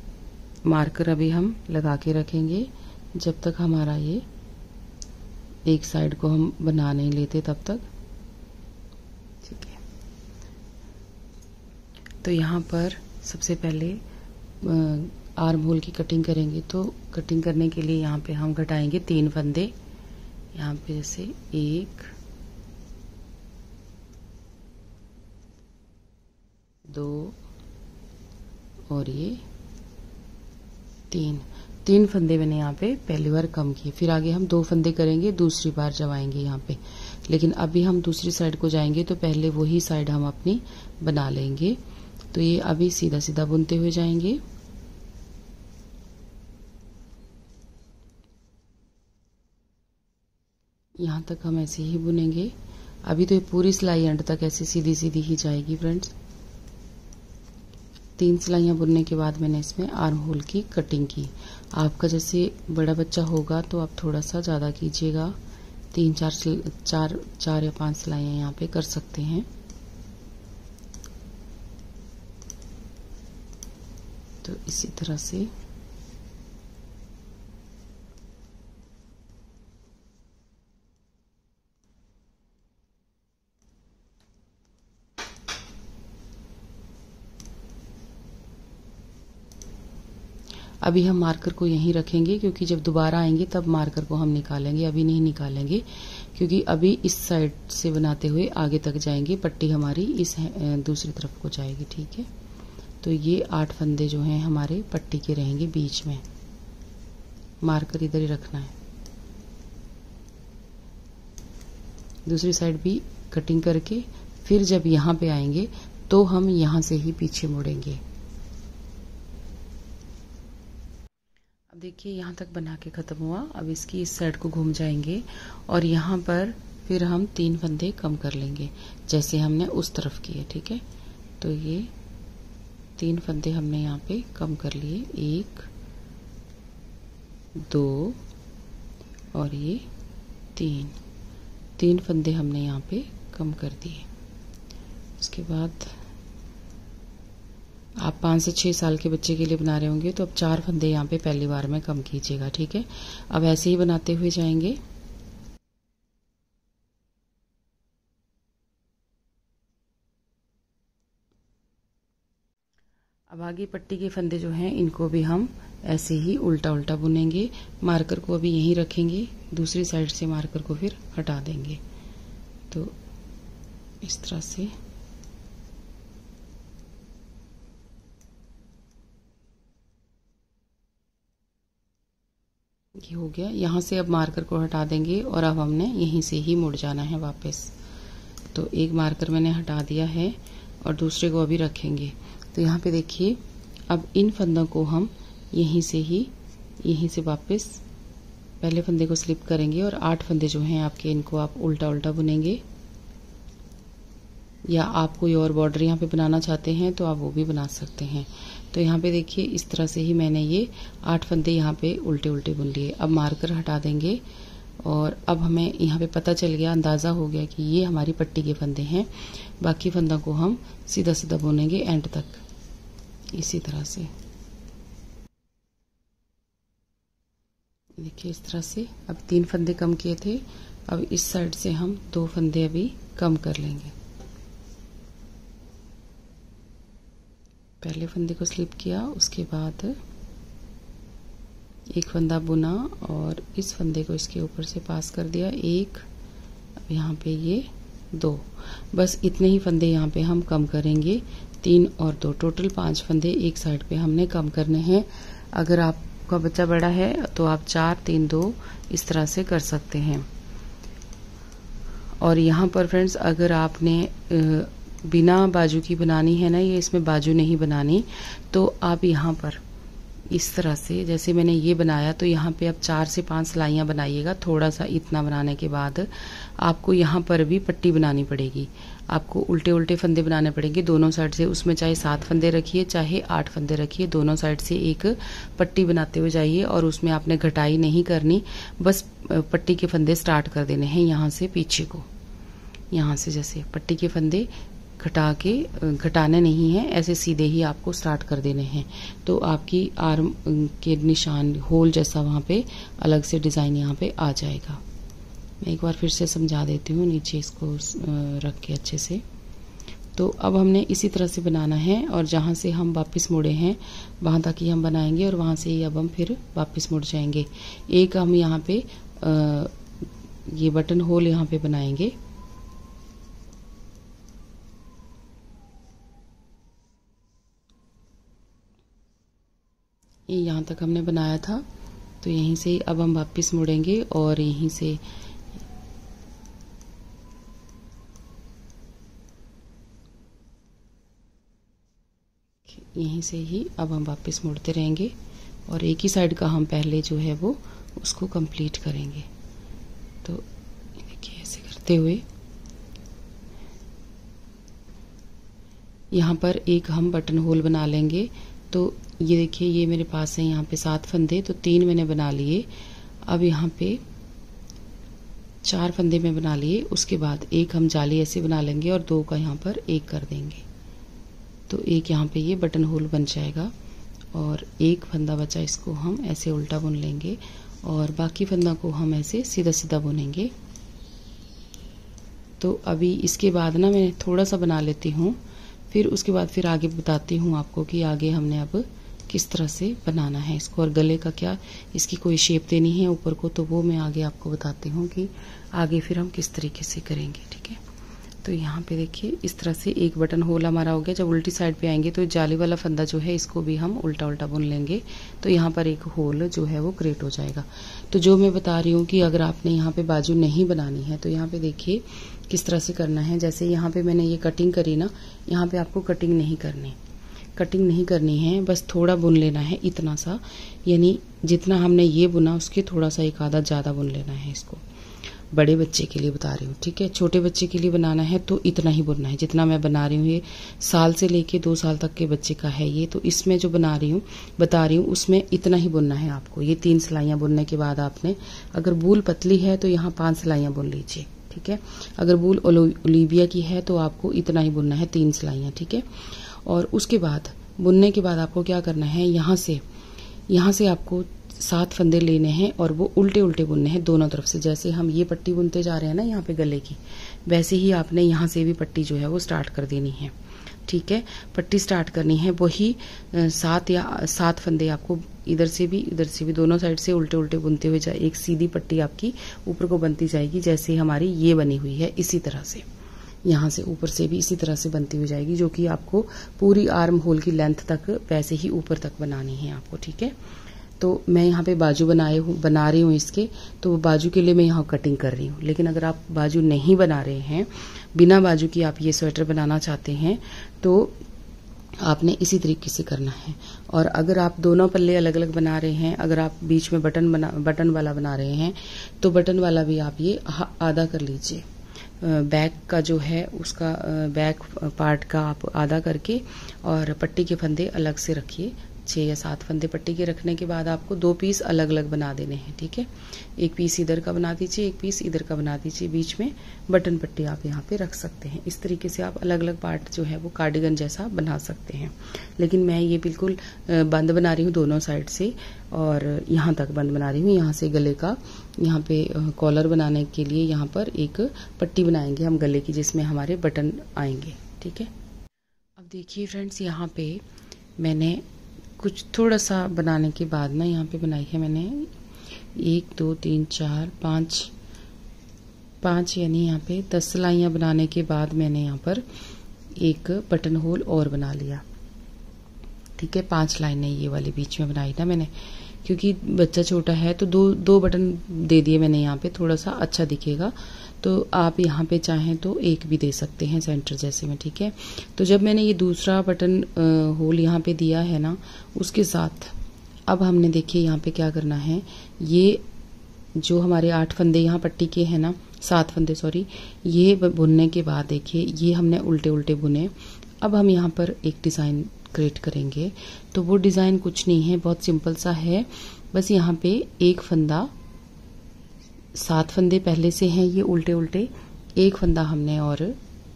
मार्कर अभी हम लगा के रखेंगे जब तक हमारा ये एक साइड को हम बना नहीं लेते तब तक, ठीक है। तो यहाँ पर सबसे पहले आर्म होल की कटिंग करेंगे। तो कटिंग करने के लिए यहाँ पे हम घटाएंगे 3 फंदे, यहाँ पे जैसे 1 2 और ये 3 फंदे मैंने यहाँ पे पहली बार कम किए। फिर आगे हम 2 फंदे करेंगे दूसरी बार जब आएंगे यहाँ पे, लेकिन अभी हम दूसरी साइड को जाएंगे तो पहले वही साइड हम अपनी बना लेंगे। तो ये अभी सीधा सीधा बुनते हुए जाएंगे। यहाँ तक हम ऐसे ही बुनेंगे। अभी तो ये पूरी सिलाई एंड तक ऐसे सीधी सीधी ही जाएगी फ्रेंड्स। 3 सिलाइयाँ बुनने के बाद मैंने इसमें आर्म होल की कटिंग की। आपका जैसे बड़ा बच्चा होगा तो आप थोड़ा सा ज़्यादा कीजिएगा, 4 या 5 सिलाइयाँ यहाँ पे कर सकते हैं। तो इसी तरह से अभी हम मार्कर को यहीं रखेंगे, क्योंकि जब दोबारा आएंगे तब मार्कर को हम निकालेंगे, अभी नहीं निकालेंगे, क्योंकि अभी इस साइड से बनाते हुए आगे तक जाएंगे। पट्टी हमारी इस दूसरी तरफ को जाएगी, ठीक है। तो ये 8 फंदे जो हैं हमारे पट्टी के रहेंगे बीच में। मार्कर इधर ही रखना है। दूसरी साइड भी कटिंग करके फिर जब यहाँ पे आएंगे तो हम यहाँ से ही पीछे मुड़ेंगे। अब देखिए यहाँ तक बना के खत्म हुआ। अब इसकी इस साइड को घूम जाएंगे और यहाँ पर फिर हम 3 फंदे कम कर लेंगे जैसे हमने उस तरफ किए, ठीक है। तो ये 3 फंदे हमने यहाँ पे कम कर लिए, 1 2 और ये 3 फंदे हमने यहाँ पे कम कर दिए। उसके बाद आप 5 से 6 साल के बच्चे के लिए बना रहे होंगे तो अब 4 फंदे यहाँ पे पहली बार में कम कीजिएगा, ठीक है। अब ऐसे ही बनाते हुए जाएंगे। अब आगे पट्टी के फंदे जो हैं इनको भी हम ऐसे ही उल्टा उल्टा बुनेंगे। मार्कर को अभी यहीं रखेंगे, दूसरी साइड से मार्कर को फिर हटा देंगे। तो इस तरह से ये हो गया। यहाँ से अब मार्कर को हटा देंगे और अब हमने यहीं से ही मुड़ जाना है वापस। तो एक मार्कर मैंने हटा दिया है और दूसरे को अभी रखेंगे। तो यहाँ पे देखिए, अब इन फंदों को हम यहीं से वापस पहले फंदे को स्लिप करेंगे और 8 फंदे जो हैं आपके, इनको आप उल्टा उल्टा बुनेंगे। या आप कोई और बॉर्डर यहाँ पे बनाना चाहते हैं तो आप वो भी बना सकते हैं। तो यहाँ पे देखिए, इस तरह से ही मैंने ये 8 फंदे यहाँ पे उल्टे उल्टे बुन लिए। अब मार्कर हटा देंगे और अब हमें यहाँ पे पता चल गया, अंदाज़ा हो गया कि ये हमारी पट्टी के फंदे हैं। बाकी फंदों को हम सीधा सीधा बुनेंगे एंड तक, इसी तरह से। देखिए इस तरह से। अब 3 फंदे कम किए थे, अब इस साइड से हम 2 फंदे अभी कम कर लेंगे। पहले फंदे को स्लिप किया, उसके बाद एक फंदा बुना और इस फंदे को इसके ऊपर से पास कर दिया, 1, अब यहाँ पे ये 2। बस इतने ही फंदे यहाँ पे हम कम करेंगे, 3 और 2, टोटल 5 फंदे एक साइड पे हमने कम करने हैं। अगर आपका बच्चा बड़ा है तो आप 4, 3, 2 इस तरह से कर सकते हैं। और यहाँ पर फ्रेंड्स, अगर आपने बिना बाजू की बनानी है ना, ये इसमें बाजू नहीं बनानी, तो आप यहाँ पर इस तरह से, जैसे मैंने ये बनाया, तो यहाँ पे आप 4 से 5 सिलाइयाँ बनाइएगा। थोड़ा सा इतना बनाने के बाद आपको यहाँ पर भी पट्टी बनानी पड़ेगी। आपको उल्टे उल्टे फंदे बनाने पड़ेंगे दोनों साइड से। उसमें चाहे 7 फंदे रखिए चाहे 8 फंदे रखिए, दोनों साइड से एक पट्टी बनाते हुए जाइए। और उसमें आपने घटाई नहीं करनी, बस पट्टी के फंदे स्टार्ट कर देने हैं यहाँ से पीछे को। यहाँ से जैसे पट्टी के फंदे घटाने नहीं है, ऐसे सीधे ही आपको स्टार्ट कर देने हैं। तो आपकी आर्म के निशान होल जैसा वहाँ पे अलग से डिज़ाइन यहाँ पे आ जाएगा। मैं एक बार फिर से समझा देती हूँ, नीचे इसको रख के अच्छे से। तो अब हमने इसी तरह से बनाना है और जहाँ से हम वापस मुड़े हैं वहाँ तक ही हम बनाएंगे और वहाँ से ही अब हम फिर वापस मुड़ जाएंगे। एक हम यहाँ पे ये बटन होल यहाँ पे बनाएंगे। ये यहाँ तक हमने बनाया था, तो यहीं से अब हम वापस मुड़ेंगे और यहीं से ही अब हम वापस मुड़ते रहेंगे और एक ही साइड का हम पहले जो है वो उसको कंप्लीट करेंगे। तो देखिए ऐसे करते हुए यहाँ पर एक हम बटन होल बना लेंगे। तो ये देखिए, ये मेरे पास है यहाँ पे 7 फंदे, तो 3 मैंने बना लिए। अब यहाँ पे 4 फंदे में बना लिए, उसके बाद एक हम जाली ऐसे बना लेंगे और 2 का यहाँ पर एक कर देंगे। तो एक यहाँ पे ये बटन होल बन जाएगा और एक फंदा बचा, इसको हम ऐसे उल्टा बुन लेंगे और बाकी फंदा को हम ऐसे सीधा सीधा बुनेंगे। तो अभी इसके बाद ना मैं थोड़ा सा बना लेती हूँ, फिर उसके बाद फिर आगे बताती हूँ आपको कि आगे हमने अब किस तरह से बनाना है इसको और गले का क्या इसकी कोई शेप देनी है ऊपर को, तो वो मैं आगे आपको बताती हूँ कि आगे फिर हम किस तरीके से करेंगे। ठीक है, तो यहाँ पे देखिए इस तरह से एक बटन होल हमारा हो गया। जब उल्टी साइड पे आएंगे तो जाली वाला फंदा जो है इसको भी हम उल्टा उल्टा बुन लेंगे, तो यहाँ पर एक होल जो है वो क्रिएट हो जाएगा। तो जो मैं बता रही हूँ कि अगर आपने यहाँ पे बाजू नहीं बनानी है तो यहाँ पे देखिए किस तरह से करना है। जैसे यहाँ पे मैंने ये कटिंग करी ना, यहाँ पे आपको कटिंग नहीं करनी है, बस थोड़ा बुन लेना है इतना सा, यानी जितना हमने ये बुना उसके थोड़ा सा एक आधा ज़्यादा बुन लेना है इसको। बड़े बच्चे के लिए बता रही हूँ, ठीक है। छोटे बच्चे के लिए बनाना है तो इतना ही बुनना है जितना मैं बना रही हूँ। ये साल से लेके 2 साल तक के बच्चे का है ये, तो इसमें जो बता रही हूँ उसमें इतना ही बुनना है आपको। ये 3 सिलाइयाँ बुनने के बाद आपने, अगर बूल पतली है तो यहाँ 5 सिलाइयाँ बुन लीजिए, ठीक है। अगर बूल ओलिविया की है तो आपको इतना ही बुनना है, 3 सिलाइयाँ, ठीक है। और उसके बाद बुनने के बाद आपको क्या करना है, यहाँ से आपको 7 फंदे लेने हैं और वो उल्टे उल्टे बुनने हैं दोनों तरफ से। जैसे हम ये पट्टी बुनते जा रहे हैं ना यहाँ पे गले की, वैसे ही आपने यहाँ से भी पट्टी जो है वो स्टार्ट कर देनी है। ठीक है, पट्टी स्टार्ट करनी है, वही 7 फंदे आपको इधर से भी दोनों साइड से उल्टे उल्टे बुनते हुए जाए। एक सीधी पट्टी आपकी ऊपर को बनती जाएगी, जैसे हमारी ये बनी हुई है इसी तरह से, यहाँ से ऊपर से भी इसी तरह से बनती हुई जाएगी, जो कि आपको पूरी आर्म होल की लेंथ तक वैसे ही ऊपर तक बनानी है आपको। ठीक है, तो मैं यहाँ पे बाजू बना रही हूँ इसके, तो बाजू के लिए मैं यहाँ कटिंग कर रही हूँ। लेकिन अगर आप बाजू नहीं बना रहे हैं, बिना बाजू की आप ये स्वेटर बनाना चाहते हैं, तो आपने इसी तरीके से करना है। और अगर आप दोनों पल्ले अलग अलग बना रहे हैं, अगर आप बीच में बटन वाला बना रहे हैं, तो बटन वाला भी आप ये आधा कर लीजिए। बैक का जो है उसका बैक पार्ट का आप आधा करके और पट्टी के फंदे अलग से रखिए। 6 या 7 फंदे पट्टी के रखने के बाद आपको 2 पीस अलग अलग बना देने हैं। ठीक है, एक पीस इधर का बना दीजिए, एक पीस इधर का बना दीजिए, बीच में बटन पट्टी आप यहाँ पे रख सकते हैं। इस तरीके से आप अलग अलग पार्ट जो है वो कार्डिगन जैसा बना सकते हैं। लेकिन मैं ये बिल्कुल बंद बना रही हूँ दोनों साइड से, और यहाँ तक बंद बना रही हूँ। यहाँ से गले का यहाँ पे कॉलर बनाने के लिए यहाँ पर एक पट्टी बनाएंगे हम गले की, जिसमें हमारे बटन आएंगे। ठीक है, अब देखिए फ्रेंड्स, यहाँ पे मैंने कुछ थोड़ा सा बनाने के बाद ना यहाँ पे बनाई है मैंने 1 2 3 4 5 यानी यहाँ पे 10 सिलाइयाँ बनाने के बाद मैंने यहाँ पर एक बटन होल और बना लिया। ठीक है, 5 लाइनें ये वाली बीच में बनाई ना मैंने, क्योंकि बच्चा छोटा है तो दो बटन दे दिए मैंने यहाँ पे, थोड़ा सा अच्छा दिखेगा। तो आप यहाँ पे चाहें तो एक भी दे सकते हैं सेंटर जैसे में। ठीक है, तो जब मैंने ये दूसरा बटन होल यहाँ पे दिया है ना, उसके साथ अब हमने देखिए यहाँ पे क्या करना है, ये जो हमारे 8 फंदे यहाँ पट्टी के हैं ना, 7 फंदे सॉरी, ये बुनने के बाद देखिए ये हमने उल्टे उल्टे बुने। अब हम यहाँ पर एक डिज़ाइन क्रिएट करेंगे, तो वो डिज़ाइन कुछ नहीं है, बहुत सिंपल सा है। बस यहाँ पे एक फंदा, 7 फंदे पहले से हैं ये उल्टे उल्टे, एक फंदा हमने और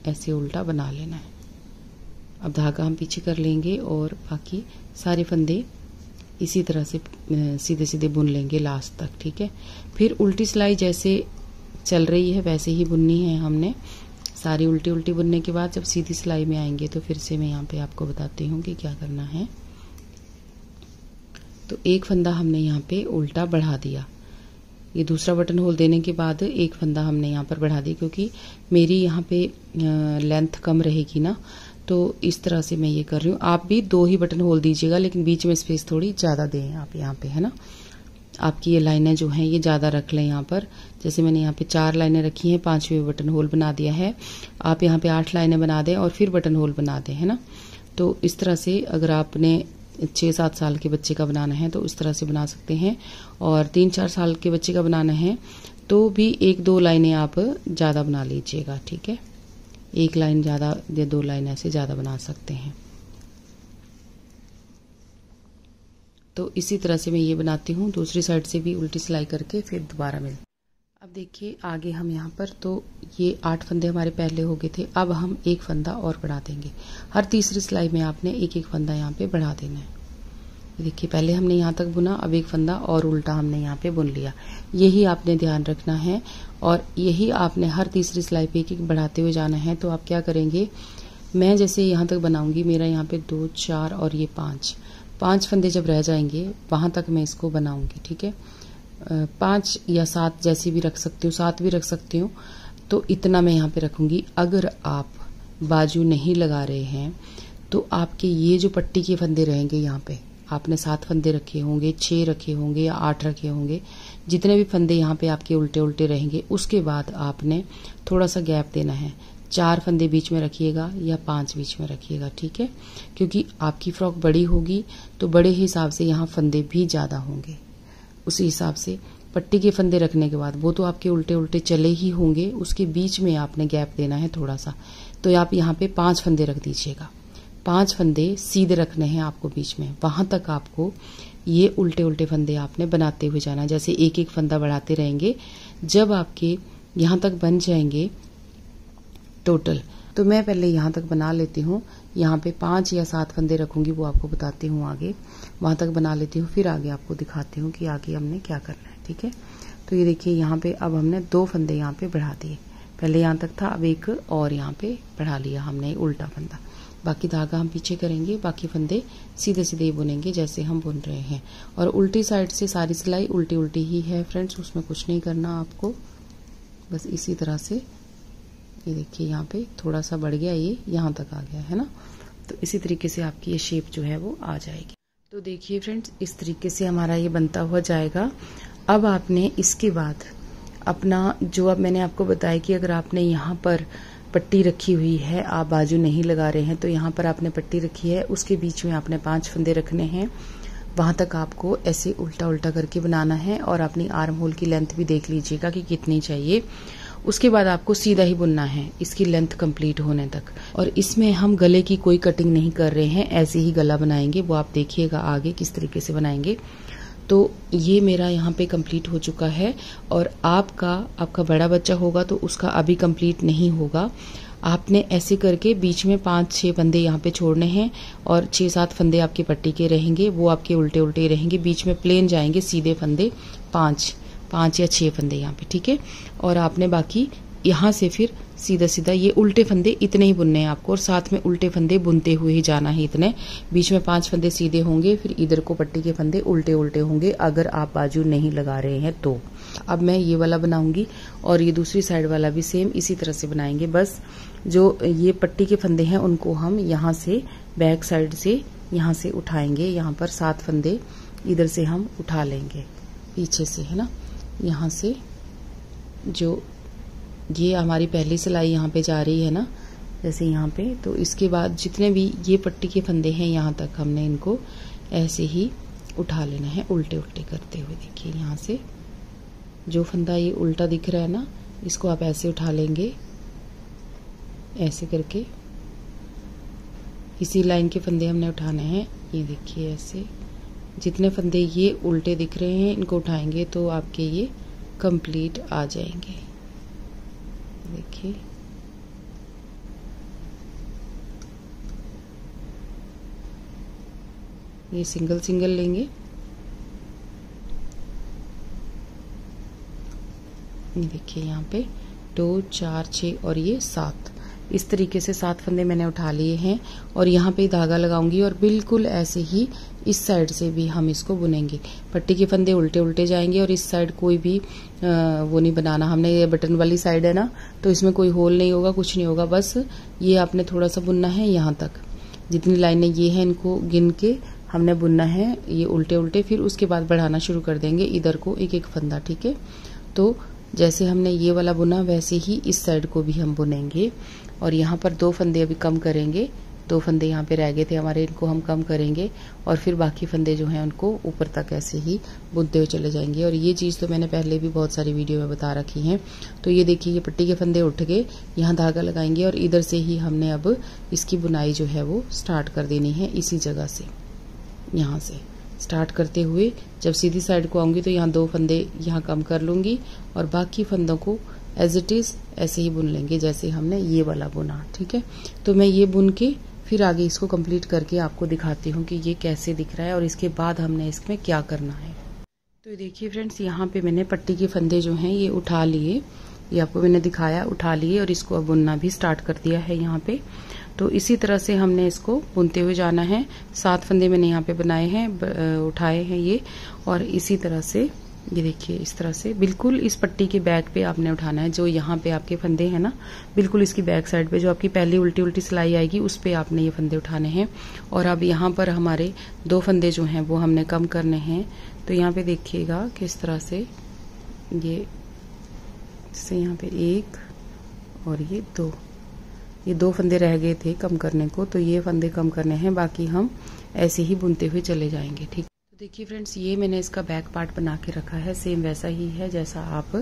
ऐसे उल्टा बना लेना है। अब धागा हम पीछे कर लेंगे और बाकी सारे फंदे इसी तरह से सीधे सीधे बुन लेंगे लास्ट तक। ठीक है, फिर उल्टी सिलाई जैसे चल रही है वैसे ही बुननी है हमने। सारी उल्टी उल्टी बुनने के बाद जब सीधी सिलाई में आएंगे तो फिर से मैं यहाँ पे आपको बताती हूँ कि क्या करना है। तो एक फंदा हमने यहाँ पे उल्टा बढ़ा दिया, ये दूसरा बटन होल देने के बाद एक फंदा हमने यहाँ पर बढ़ा दी, क्योंकि मेरी यहाँ पे लेंथ कम रहेगी ना, तो इस तरह से मैं ये कर रही हूँ। आप भी 2 ही बटन होल दीजिएगा, लेकिन बीच में स्पेस थोड़ी ज़्यादा दें आप यहाँ पे, है ना। आपकी ये लाइनें जो हैं ये ज़्यादा रख लें यहाँ पर। जैसे मैंने यहाँ पे 4 लाइनें रखी हैं, 5वें बटन होल बना दिया है। आप यहाँ पे 8 लाइनें बना दें और फिर बटन होल बना दें, है ना। तो इस तरह से अगर आपने 6-7 साल के बच्चे का बनाना है तो इस तरह से बना सकते हैं, और 3-4 साल के बच्चे का बनाना है तो भी 1-2 लाइनें आप ज़्यादा बना लीजिएगा। ठीक है, 1 लाइन ज़्यादा या 2 लाइन ऐसे ज़्यादा बना सकते हैं। तो इसी तरह से मैं ये बनाती हूँ, दूसरी साइड से भी उल्टी सिलाई करके फिर दोबारा मिल। अब देखिए आगे हम यहाँ पर, तो ये 8 फंदे हमारे पहले हो गए थे, अब हम एक फंदा और बढ़ा देंगे। हर तीसरी सिलाई में आपने एक एक फंदा यहाँ पे बढ़ा देना है। देखिए पहले हमने यहाँ तक बुना, अब एक फंदा और उल्टा हमने यहाँ पे बुन लिया। यही आपने ध्यान रखना है और यही आपने हर तीसरी सिलाई पे एक एक बढ़ाते हुए जाना है। तो आप क्या करेंगे, मैं जैसे यहाँ तक बनाऊंगी, मेरा यहाँ पे 2 4 और ये 5 फंदे जब रह जाएंगे वहां तक मैं इसको बनाऊंगी। ठीक है, 5 या 7 जैसी भी रख सकती हूँ, 7 भी रख सकती हूँ, तो इतना मैं यहाँ पे रखूंगी। अगर आप बाजू नहीं लगा रहे हैं तो आपके ये जो पट्टी के फंदे रहेंगे, यहाँ पे आपने 7 फंदे रखे होंगे, 6 रखे होंगे या 8 रखे होंगे, जितने भी फंदे यहाँ पे आपके उल्टे उल्टे रहेंगे, उसके बाद आपने थोड़ा सा गैप देना है। 4 फंदे बीच में रखिएगा या 5 बीच में रखिएगा। ठीक है, क्योंकि आपकी फ्रॉक बड़ी होगी तो बड़े हिसाब से यहाँ फंदे भी ज़्यादा होंगे। उसी हिसाब से पट्टी के फंदे रखने के बाद वो तो आपके उल्टे उल्टे चले ही होंगे, उसके बीच में आपने गैप देना है थोड़ा सा। तो आप यहाँ पे 5 फंदे रख दीजिएगा, 5 फंदे सीधे रखने हैं आपको बीच में। वहां तक आपको ये उल्टे उल्टे फंदे आपने बनाते हुए जाना, जैसे एक एक फंदा बढ़ाते रहेंगे। जब आपके यहाँ तक बन जाएंगे टोटल तो मैं पहले यहाँ तक बना लेती हूँ। यहाँ पे 5 या 7 फंदे रखूंगी, वो आपको बताती हूँ आगे। वहां तक बना लेती हूँ, फिर आगे आपको दिखाती हूँ कि आगे हमने क्या करना है। ठीक है, तो ये देखिए यहाँ पे अब हमने 2 फंदे यहाँ पे बढ़ा दिए। पहले यहाँ तक था, अब एक और यहाँ पे बढ़ा लिया हमने उल्टा फंदा। बाकी धागा हम पीछे करेंगे, बाकी फंदे सीधे सीधे बुनेंगे जैसे हम बुन रहे हैं। और उल्टी साइड से सारी सिलाई उल्टी उल्टी ही है फ्रेंड्स, उसमें कुछ नहीं करना आपको, बस इसी तरह से। ये देखिए यहाँ पे थोड़ा सा बढ़ गया, ये यहाँ तक आ गया है ना, तो इसी तरीके से आपकी ये शेप जो है वो आ जाएगी। तो देखिए फ्रेंड्स, इस तरीके से हमारा ये बनता हुआ जाएगा। अब आपने इसके बाद अपना जो अब मैंने आपको बताया कि अगर आपने यहाँ पर पट्टी रखी हुई है, आप बाजू नहीं लगा रहे हैं, तो यहाँ पर आपने पट्टी रखी है, उसके बीच में आपने 5 फंदे रखने हैं। वहां तक आपको ऐसे उल्टा उल्टा करके बनाना है और अपनी आर्म होल की लेंथ भी देख लीजिएगा कि कितनी चाहिए। उसके बाद आपको सीधा ही बुनना है इसकी लेंथ कंप्लीट होने तक। और इसमें हम गले की कोई कटिंग नहीं कर रहे हैं, ऐसे ही गला बनाएंगे, वो आप देखिएगा आगे किस तरीके से बनाएंगे। तो ये मेरा यहाँ पे कंप्लीट हो चुका है। और आपका बड़ा बच्चा होगा तो उसका अभी कंप्लीट नहीं होगा। आपने ऐसे करके बीच में 5-6 फंदे यहाँ पे छोड़ने हैं और 6-7 फंदे आपकी पट्टी के रहेंगे, वो आपके उल्टे उल्टे रहेंगे, बीच में प्लेन जाएंगे सीधे फंदे 5 या 6 फंदे यहाँ पे। ठीक है, और आपने बाकी यहाँ से फिर सीधा सीधा ये उल्टे फंदे इतने ही बुनने हैं आपको, और साथ में उल्टे फंदे बुनते हुए ही जाना है इतने। बीच में 5 फंदे सीधे होंगे, फिर इधर को पट्टी के फंदे उल्टे उल्टे होंगे अगर आप बाजू नहीं लगा रहे हैं तो। अब मैं ये वाला बनाऊंगी और ये दूसरी साइड वाला भी सेम इसी तरह से बनाएंगे। बस जो ये पट्टी के फंदे हैं उनको हम यहाँ से बैक साइड से यहाँ से उठाएंगे। यहाँ पर 7 फंदे इधर से हम उठा लेंगे पीछे से, है ना। यहाँ से जो ये हमारी पहली सिलाई यहाँ पे जा रही है ना, जैसे यहाँ पे, तो इसके बाद जितने भी ये पट्टी के फंदे हैं यहाँ तक हमने इनको ऐसे ही उठा लेना है उल्टे उल्टे करते हुए। देखिए यहाँ से जो फंदा ये उल्टा दिख रहा है ना, इसको आप ऐसे उठा लेंगे, ऐसे करके इसी लाइन के फंदे हमने उठाने हैं। ये देखिए ऐसे जितने फंदे ये उल्टे दिख रहे हैं इनको उठाएंगे तो आपके ये कंप्लीट आ जाएंगे। देखिए ये सिंगल सिंगल लेंगे। देखिए यहाँ पे 2, 4, 6 और ये 7, इस तरीके से 7 फंदे मैंने उठा लिए हैं। और यहाँ पे धागा लगाऊंगी और बिल्कुल ऐसे ही इस साइड से भी हम इसको बुनेंगे। पट्टी के फंदे उल्टे उल्टे जाएंगे और इस साइड कोई भी वो नहीं बनाना हमने। ये बटन वाली साइड है ना, तो इसमें कोई होल नहीं होगा, कुछ नहीं होगा, बस ये आपने थोड़ा सा बुनना है। यहाँ तक जितनी लाइनें ये हैं इनको गिन के हमने बुनना है ये उल्टे उल्टे, फिर उसके बाद बढ़ाना शुरू कर देंगे इधर को एक एक फंदा। ठीक है, तो जैसे हमने ये वाला बुना वैसे ही इस साइड को भी हम बुनेंगे। और यहाँ पर 2 फंदे अभी कम करेंगे, 2 फंदे यहाँ पे रह गए थे हमारे, इनको हम कम करेंगे और फिर बाकी फंदे जो हैं उनको ऊपर तक ऐसे ही बुनते हुए चले जाएंगे। और ये चीज़ तो मैंने पहले भी बहुत सारी वीडियो में बता रखी है। तो ये देखिए ये पट्टी के फंदे उठ गए, यहाँ धागा लगाएंगे और इधर से ही हमने अब इसकी बुनाई जो है वो स्टार्ट कर देनी है। इसी जगह से यहाँ से स्टार्ट करते हुए जब सीधी साइड को आऊंगी तो यहाँ 2 फंदे यहाँ कम कर लूंगी और बाकी फंदों को एज इट इज ऐसे ही बुन लेंगे जैसे हमने ये वाला बुना। ठीक है, तो मैं ये बुन के फिर आगे इसको कंप्लीट करके आपको दिखाती हूँ कि ये कैसे दिख रहा है और इसके बाद हमने इसमें क्या करना है। तो देखिए फ्रेंड्स, यहाँ पे मैंने पट्टी के फंदे जो हैं ये उठा लिए, ये आपको मैंने दिखाया, उठा लिए और इसको अब बुनना भी स्टार्ट कर दिया है यहाँ पे। तो इसी तरह से हमने इसको बुनते हुए जाना है। 7 फंदे मैंने यहाँ पे बनाए हैं, उठाए हैं ये, और इसी तरह से ये देखिए इस तरह से बिल्कुल इस पट्टी के बैक पे आपने उठाना है। जो यहाँ पे आपके फंदे हैं ना, बिल्कुल इसकी बैक साइड पे जो आपकी पहली उल्टी उल्टी सिलाई आएगी उस पे आपने ये फंदे उठाने हैं। और अब यहाँ पर हमारे 2 फंदे जो हैं वो हमने कम करने हैं। तो यहाँ पे देखिएगा किस तरह से ये यहाँ पे 1 और ये 2, ये 2 फंदे रह गए थे कम करने को, तो ये फंदे कम करने हैं, बाकी हम ऐसे ही बुनते हुए चले जाएंगे। ठीक, देखिए फ्रेंड्स, ये मैंने इसका बैक पार्ट बना के रखा है, सेम वैसा ही है जैसा आप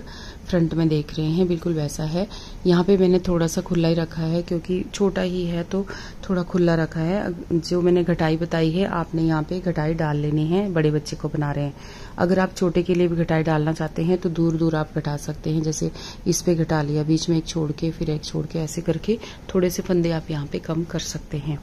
फ्रंट में देख रहे हैं, बिल्कुल वैसा है। यहाँ पे मैंने थोड़ा सा खुला ही रखा है क्योंकि छोटा ही है तो थोड़ा खुला रखा है। जो मैंने घटाई बताई है, आपने यहाँ पे घटाई डाल लेनी है, बड़े बच्चे को बना रहे हैं। अगर आप छोटे के लिए भी घटाई डालना चाहते हैं तो दूर दूर आप घटा सकते हैं, जैसे इस पे घटा लिया, बीच में एक छोड़ के फिर एक छोड़ के, ऐसे करके थोड़े से फंदे आप यहाँ पे कम कर सकते हैं।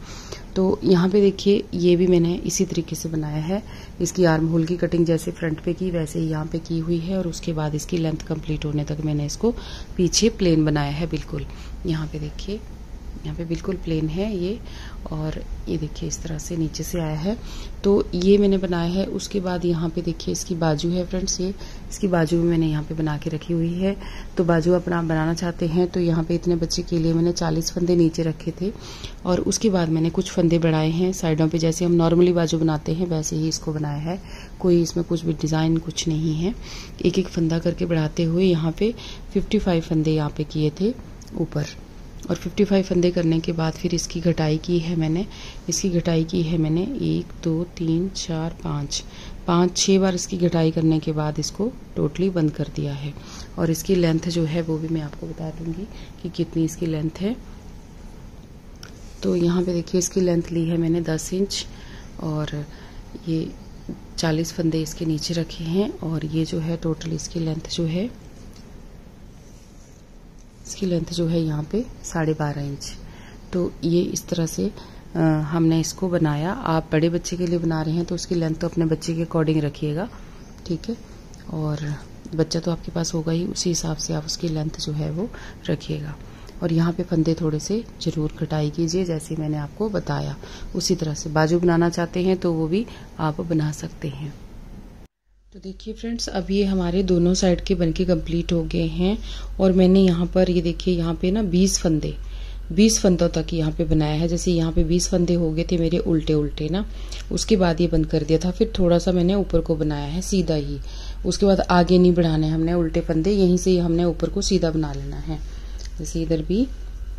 तो यहाँ पे देखिए, ये भी मैंने इसी तरीके से बनाया है। इसकी आर्म होल की कटिंग जैसे फ्रंट पे की वैसे ही यहाँ पे की हुई है, और उसके बाद इसकी लेंथ कंप्लीट होने तक मैंने इसको पीछे प्लेन बनाया है बिल्कुल। यहाँ पे देखिए, यहाँ पे बिल्कुल प्लेन है ये, और ये देखिए इस तरह से नीचे से आया है। तो ये मैंने बनाया है। उसके बाद यहाँ पे देखिए इसकी बाजू है फ्रेंड्स, ये इसकी बाजू भी मैंने यहाँ पे बना के रखी हुई है। तो बाजू अपना आप बनाना चाहते हैं तो यहाँ पे इतने बच्चे के लिए मैंने 40 फंदे नीचे रखे थे, और उसके बाद मैंने कुछ फंदे बढ़ाए हैं साइडों पे, जैसे हम नॉर्मली बाजू बनाते हैं वैसे ही इसको बनाया है। कोई इसमें कुछ भी डिजाइन कुछ नहीं है। एक एक फंदा करके बढ़ाते हुए यहाँ पे 55 फंदे यहाँ पे किए थे ऊपर, और 55 फंदे करने के बाद फिर इसकी घटाई की है मैंने। इसकी घटाई की है मैंने 1 2 3 4 5 6 बार इसकी घटाई करने के बाद इसको टोटली बंद कर दिया है। और इसकी लेंथ जो है वो भी मैं आपको बता दूंगी कि कितनी इसकी लेंथ है। तो यहाँ पे देखिए इसकी लेंथ ली है मैंने 10 इंच, और ये 40 फंदे इसके नीचे रखे हैं, और ये जो है टोटल इसकी लेंथ जो है, इसकी लेंथ जो है यहाँ पे 12.5 इंच। तो ये इस तरह से हमने इसको बनाया। आप बड़े बच्चे के लिए बना रहे हैं तो उसकी लेंथ तो अपने बच्चे के अकॉर्डिंग रखिएगा, ठीक है। और बच्चा तो आपके पास होगा ही, उसी हिसाब से आप उसकी लेंथ जो है वो रखिएगा। और यहाँ पे फंदे थोड़े से जरूर कटाई कीजिए, जैसे मैंने आपको बताया उसी तरह से। बाजू बनाना चाहते हैं तो वो भी आप बना सकते हैं। तो देखिए फ्रेंड्स, अब ये हमारे दोनों साइड के बनके कंप्लीट हो गए हैं, और मैंने यहाँ पर ये देखिए यहाँ पे ना 20 फंदों तक यहाँ पे बनाया है। जैसे यहाँ पे 20 फंदे हो गए थे मेरे उल्टे उल्टे ना, उसके बाद ये बंद कर दिया था। फिर थोड़ा सा मैंने ऊपर को बनाया है सीधा ही, उसके बाद आगे नहीं बढ़ाने हमने उल्टे फंदे, यहीं से हमने ऊपर को सीधा बना लेना है। जैसे इधर भी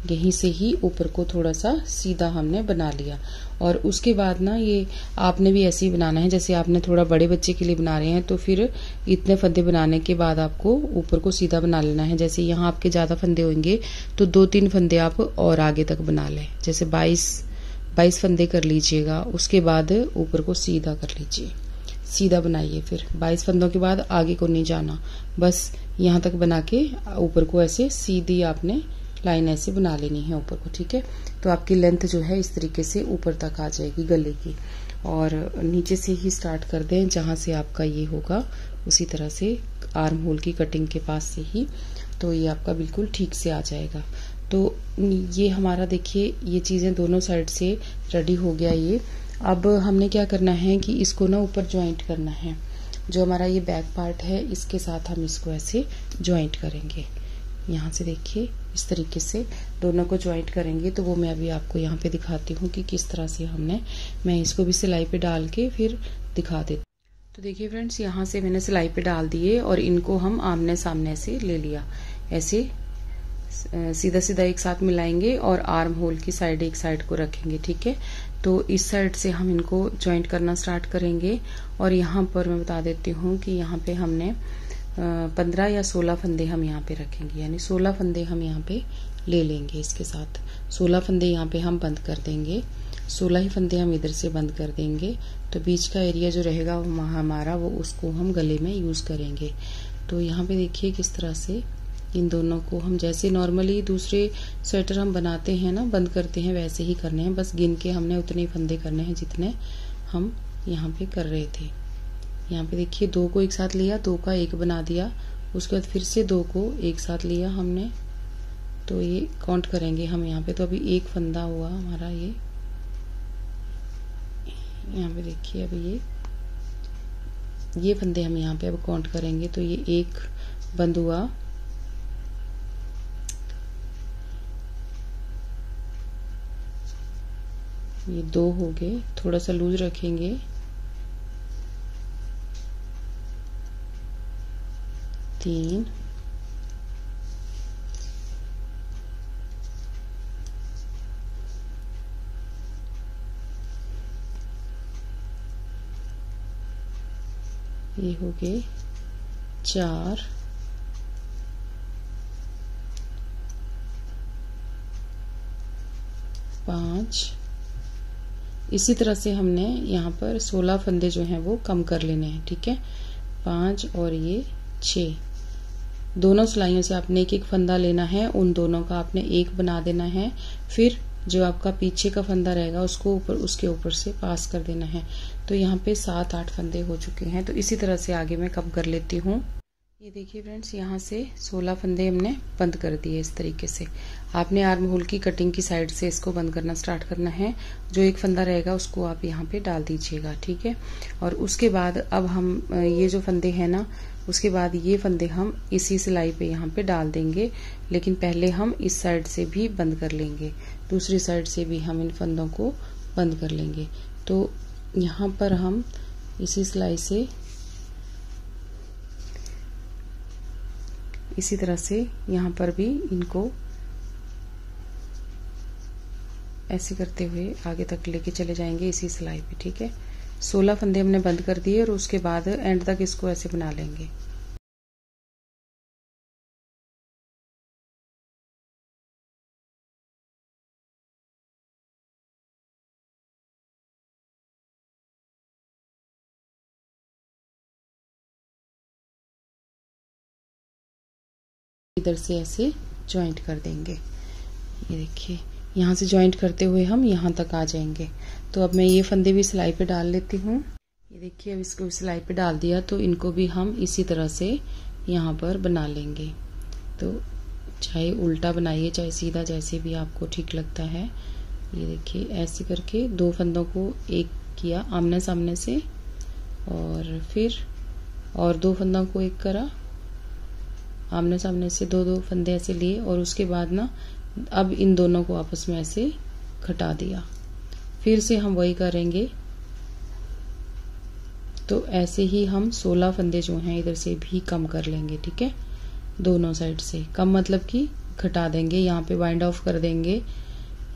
यहीं से ही ऊपर को थोड़ा सा सीधा हमने बना लिया। और उसके बाद ना ये आपने भी ऐसे ही बनाना है, जैसे आपने थोड़ा बड़े बच्चे के लिए बना रहे हैं तो फिर इतने फंदे बनाने के बाद आपको ऊपर को सीधा बना लेना है। जैसे यहाँ आपके ज्यादा फंदे होंगे तो 2-3 फंदे आप और आगे तक बना लें, जैसे 22 फंदे कर लीजिएगा। उसके बाद ऊपर को सीधा कर लीजिए, सीधा बनाइए। फिर 22 फंदों के बाद आगे को नहीं जाना, बस यहाँ तक बना के ऊपर को ऐसे सीधी आपने लाइन ऐसे बना लेनी है ऊपर को, ठीक है। तो आपकी लेंथ जो है इस तरीके से ऊपर तक आ जाएगी गले की। और नीचे से ही स्टार्ट कर दें, जहां से आपका ये होगा उसी तरह से आर्म होल की कटिंग के पास से ही, तो ये आपका बिल्कुल ठीक से आ जाएगा। तो ये हमारा देखिए ये चीजें दोनों साइड से रेडी हो गया ये। अब हमने क्या करना है कि इसको ना ऊपर ज्वाइंट करना है। जो हमारा ये बैक पार्ट है इसके साथ हम इसको ऐसे ज्वाइंट करेंगे। यहाँ से देखिए इस तरीके से दोनों को ज्वाइंट करेंगे। तो वो मैं अभी आपको यहाँ पे दिखाती हूँ कि किस तरह से मैं इसको भी सिलाई पे डाल के फिर दिखा देती हूँ। तो देखिए फ्रेंड्स, यहाँ से मैंने सिलाई पे डाल दिए और इनको हम आमने सामने से ले लिया, ऐसे सीधा सीधा एक साथ मिलाएंगे और आर्म होल की साइड एक साइड को रखेंगे, ठीक है। तो इस साइड से हम इनको ज्वाइंट करना स्टार्ट करेंगे। और यहाँ पर मैं बता देती हूँ कि यहाँ पे हमने 15 या 16 फंदे हम यहाँ पे रखेंगे, यानी 16 फंदे हम यहाँ पे ले लेंगे। इसके साथ 16 फंदे यहाँ पे हम बंद कर देंगे, 16 ही फंदे हम इधर से बंद कर देंगे। तो बीच का एरिया जो रहेगा हमारा वो उसको हम गले में यूज करेंगे। तो यहाँ पे देखिए किस तरह से इन दोनों को हम जैसे नॉर्मली दूसरे स्वेटर हम बनाते हैं ना, बंद करते हैं, वैसे ही करने हैं। बस गिन के हमने उतने ही फंदे करने हैं जितने हम यहाँ पे कर रहे थे। यहाँ पे देखिए 2 को एक साथ लिया, 2 का 1 बना दिया, उसके बाद फिर से 2 को एक साथ लिया हमने, तो ये काउंट करेंगे हम यहाँ पे। तो अभी 1 फंदा हुआ हमारा ये, यहाँ पे देखिए अभी ये फंदे हम यहाँ पे अब काउंट करेंगे। तो ये 1 बंद हुआ, ये 2 हो गए, थोड़ा सा लूज रखेंगे, 3, 4, ये हो गए 4, 5। इसी तरह से हमने यहाँ पर 16 फंदे जो हैं वो कम कर लेने हैं, ठीक है। 5 और ये 6, दोनों सिलाइयों से आपने एक एक फंदा लेना है, उन दोनों का आपने एक बना देना है। फिर जो आपका पीछे का फंदा रहेगा उसको ऊपर, उसके ऊपर से पास कर देना है। तो यहाँ पे 7-8 फंदे हो चुके हैं। तो इसी तरह से आगे मैं कम कर लेती हूँ। ये देखिए फ्रेंड्स, यहाँ से 16 फंदे हमने बंद कर दिए इस तरीके से। आपने आर्म होल की कटिंग की साइड से इसको बंद करना स्टार्ट करना है। जो एक फंदा रहेगा उसको आप यहाँ पे डाल दीजिएगा, ठीक है। और उसके बाद अब हम ये जो फंदे हैं ना, उसके बाद ये फंदे हम इसी सिलाई पे यहाँ पे डाल देंगे। लेकिन पहले हम इस साइड से भी बंद कर लेंगे, दूसरी साइड से भी हम इन फंदों को बंद कर लेंगे। तो यहाँ पर हम इसी सिलाई से इसी तरह से यहाँ पर भी इनको ऐसे करते हुए आगे तक लेके चले जाएंगे इसी सिलाई पे, ठीक है। 16 फंदे हमने बंद कर दिए और उसके बाद एंड तक इसको ऐसे बना लेंगे। इधर से ऐसे जॉइंट कर देंगे। ये देखिए, यहाँ से जॉइंट करते हुए हम यहाँ तक आ जाएंगे। तो अब मैं ये फंदे भी सिलाई पे डाल लेती हूँ। ये देखिए, अब इसको सिलाई पे डाल दिया तो इनको भी हम इसी तरह से यहाँ पर बना लेंगे। तो चाहे उल्टा बनाइए चाहे सीधा, जैसे भी आपको ठीक लगता है। ये देखिए, ऐसे करके 2 फंदों को एक किया आमने सामने से, और फिर और 2 फंदों को एक करा आमने सामने से, 2-2 फंदे ऐसे लिए। और उसके बाद ना अब इन दोनों को आपस में ऐसे घटा दिया। फिर से हम वही करेंगे। तो ऐसे ही हम 16 फंदे जो हैं इधर से भी कम कर लेंगे, ठीक है। दोनों साइड से कम मतलब कि घटा देंगे। यहाँ पे वाइंड ऑफ कर देंगे।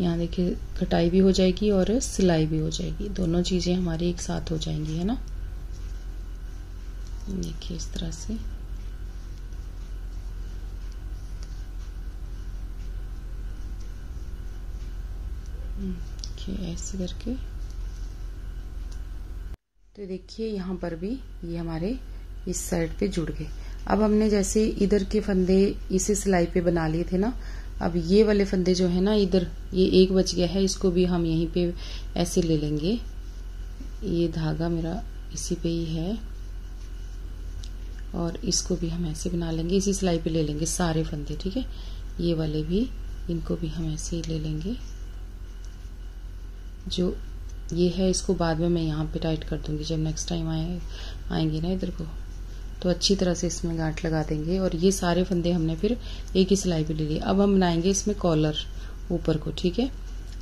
यहाँ देखिए, कटाई भी हो जाएगी और सिलाई भी हो जाएगी, दोनों चीजें हमारी एक साथ हो जाएंगी, है ना। देखिए इस तरह से। ऐसे करके। तो देखिए, यहाँ पर भी ये हमारे इस साइड पे जुड़ गए। अब हमने जैसे इधर के फंदे इसी सिलाई पे बना लिए थे ना, अब ये वाले फंदे जो है ना, इधर ये एक बच गया है, इसको भी हम यहीं पे ऐसे ले लेंगे। ये धागा मेरा इसी पे ही है और इसको भी हम ऐसे बना लेंगे, इसी सिलाई पे ले लेंगे सारे फंदे, ठीक है। ये वाले भी, इनको भी हम ऐसे ही ले लेंगे। जो ये है इसको बाद में मैं यहाँ पे टाइट कर दूंगी, जब नेक्स्ट टाइम आएंगे ना इधर को, तो अच्छी तरह से इसमें गांठ लगा देंगे। और ये सारे फंदे हमने फिर एक ही सिलाई पे ले लिए। अब हम बनाएंगे इसमें कॉलर ऊपर को, ठीक है।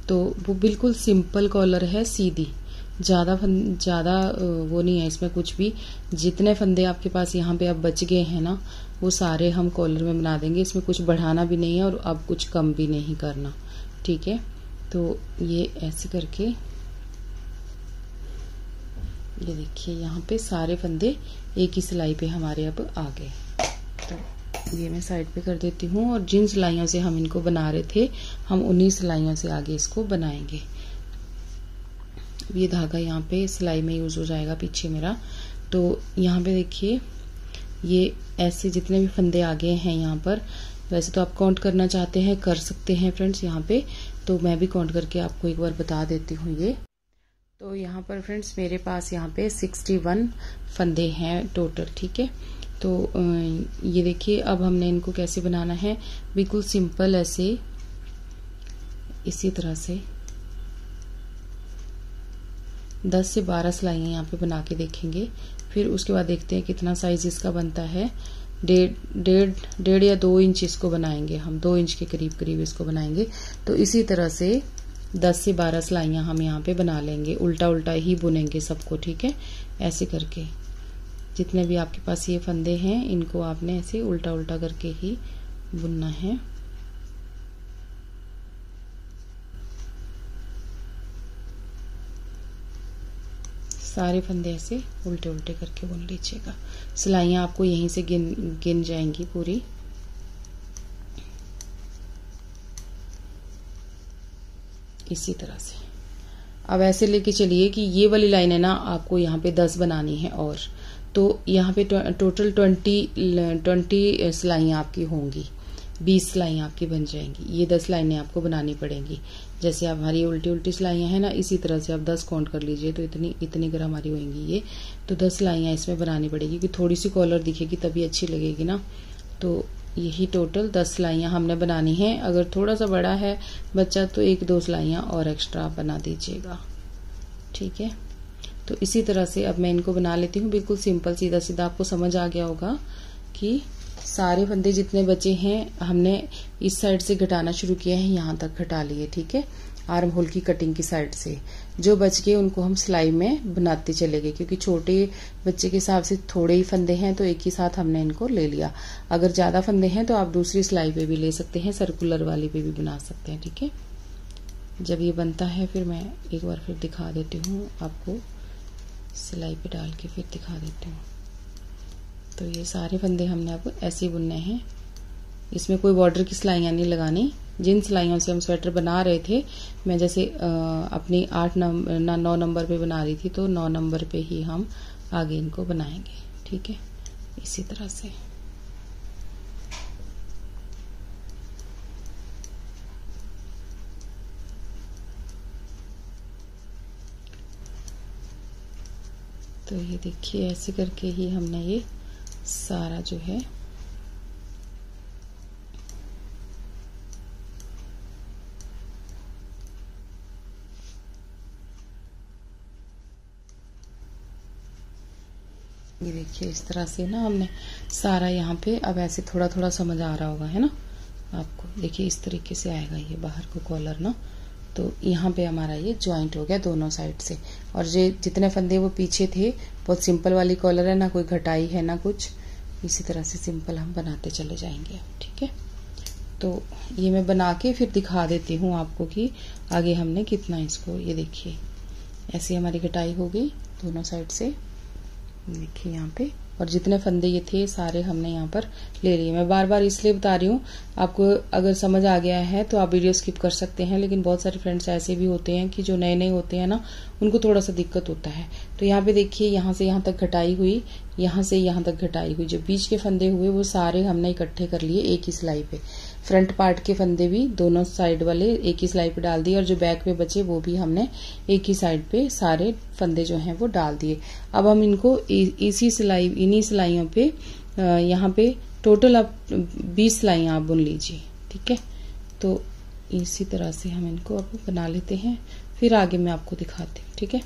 तो वो बिल्कुल सिंपल कॉलर है, सीधी, ज्यादा वो नहीं है इसमें कुछ भी। जितने फंदे आपके पास यहाँ पे अब बच गए हैं ना, वो सारे हम कॉलर में बना देंगे। इसमें कुछ बढ़ाना भी नहीं है और अब कुछ कम भी नहीं करना, ठीक है। तो ये ऐसे करके, ये देखिए, यहाँ पे सारे फंदे एक ही सिलाई पे हमारे अब आ गए। तो ये मैं साइड पे कर देती हूँ। और जिन सिलाइयों से हम इनको बना रहे थे, हम उन्हीं सिलाइयों से आगे इसको बनाएंगे। ये धागा यहाँ पे सिलाई में यूज हो जाएगा पीछे मेरा। तो यहाँ पे देखिए, ये ऐसे जितने भी फंदे आ गए हैं यहाँ पर, वैसे तो आप काउंट करना चाहते हैं कर सकते हैं फ्रेंड्स यहाँ पे, तो मैं भी काउंट करके आपको एक बार बता देती हूँ। ये तो यहाँ पर फ्रेंड्स मेरे पास यहाँ पे 61 फंदे हैं टोटल, ठीक है। तो ये देखिए, अब हमने इनको कैसे बनाना है, बिल्कुल सिंपल ऐसे इसी तरह से 10 से 12 सिलाइयाँ यहाँ पे बना के देखेंगे। फिर उसके बाद देखते हैं कितना साइज इसका बनता है। 1.5 या 2 इंच इसको बनाएंगे हम, 2 इंच के करीब करीब इसको बनाएंगे। तो इसी तरह से 10 से 12 सिलाइयाँ हम यहाँ पे बना लेंगे, उल्टा उल्टा ही बुनेंगे सबको, ठीक है। ऐसे करके जितने भी आपके पास ये फंदे हैं, इनको आपने ऐसे उल्टा उल्टा करके ही बुनना है। सारे फंदे ऐसे उल्टे उल्टे करके बुन लीजिएगा। सिलाइयाँ आपको यहीं से गिन जाएंगी पूरी। इसी तरह से अब ऐसे लेके चलिए कि ये वाली लाइन है ना, आपको यहाँ पे 10 बनानी है, और तो यहाँ पे टोटल 20 सिलाइयाँ आपकी होंगी, 20 सिलाइयाँ आपकी बन जाएंगी। ये 10 लाइनें आपको बनानी पड़ेंगी। जैसे आप हमारी उल्टी उल्टी सिलाइयाँ हैं ना, इसी तरह से आप 10 काउंट कर लीजिए, तो इतनी अगर हमारी होंगी ये, तो 10 सिलाइयाँ इसमें बनानी पड़ेगी कि थोड़ी सी कॉलर दिखेगी तभी अच्छी लगेगी ना। तो यही टोटल 10 सिलाइयाँ हमने बनानी है। अगर थोड़ा सा बड़ा है बच्चा तो 1-2 सिलाइयाँ और एक्स्ट्रा बना दीजिएगा, ठीक है। तो इसी तरह से अब मैं इनको बना लेती हूँ, बिल्कुल सिंपल सीधा सीधा। आपको समझ आ गया होगा कि सारे फंदे जितने बचे हैं हमने इस साइड से घटाना शुरू किया है, यहाँ तक घटा लिए, ठीक है, आर्म होल की कटिंग की साइड से। जो बच गए उनको हम सिलाई में बनाते चले गए, क्योंकि छोटे बच्चे के हिसाब से थोड़े ही फंदे हैं तो एक ही साथ हमने इनको ले लिया। अगर ज्यादा फंदे हैं तो आप दूसरी सिलाई पे भी ले सकते हैं, सर्कुलर वाली पे भी बना सकते हैं, ठीक है। जब ये बनता है फिर मैं एक बार फिर दिखा देती हूँ आपको, सिलाई पे डाल के फिर दिखा देती हूँ। तो ये सारे फंदे हमने आपको ऐसे ही बुनने हैं, इसमें कोई बॉर्डर की सिलाइयाँ नहीं लगानी। जिन सिलाइयों से हम स्वेटर बना रहे थे, मैं जैसे अपनी 9 नंबर पे बना रही थी, तो 9 नंबर पे ही हम आगे इनको बनाएंगे, ठीक है, इसी तरह से। तो ये देखिए ऐसे करके ही हमने ये सारा जो है ये देखिए इस तरह से ना हमने सारा यहाँ पे, अब ऐसे थोड़ा थोड़ा समझ आ रहा होगा है ना आपको। देखिए इस तरीके से आएगा ये बाहर को कॉलर ना, तो यहाँ पे हमारा ये ज्वाइंट हो गया दोनों साइड से। और ये जितने फंदे वो पीछे थे, बहुत सिंपल वाली कॉलर है, ना कोई घटाई है ना कुछ, इसी तरह से सिंपल हम बनाते चले जाएंगे, ठीक है। तो ये मैं बना के फिर दिखा देती हूँ आपको कि आगे हमने कितना इसको, ये देखिए ऐसे हमारी घटाई हो गई दोनों साइड से, देखिए यहाँ पे। और जितने फंदे ये थे सारे हमने यहाँ पर ले लिए। मैं बार बार इसलिए बता रही हूँ, आपको अगर समझ आ गया है तो आप वीडियो स्किप कर सकते हैं, लेकिन बहुत सारे फ्रेंड्स ऐसे भी होते हैं कि जो नए नए होते हैं ना, उनको थोड़ा सा दिक्कत होता है। तो यहाँ पे देखिए यहाँ से यहाँ तक घटाई हुई, यहाँ से यहाँ तक घटाई हुई, जो बीच के फंदे हुए वो सारे हमने इकट्ठे कर लिए एक ही सिलाई पे। फ्रंट पार्ट के फंदे भी दोनों साइड वाले एक ही सिलाई पे डाल दिए, और जो बैक पे बचे वो भी हमने एक ही साइड पे सारे फंदे जो हैं वो डाल दिए। अब हम इनको इन्हीं सिलाइयों पे यहाँ पे टोटल आप 20 सिलाइयाँ आप बुन लीजिए, ठीक है। तो इसी तरह से हम इनको अब बना लेते हैं, फिर आगे मैं आपको दिखाती हूँ, ठीक है।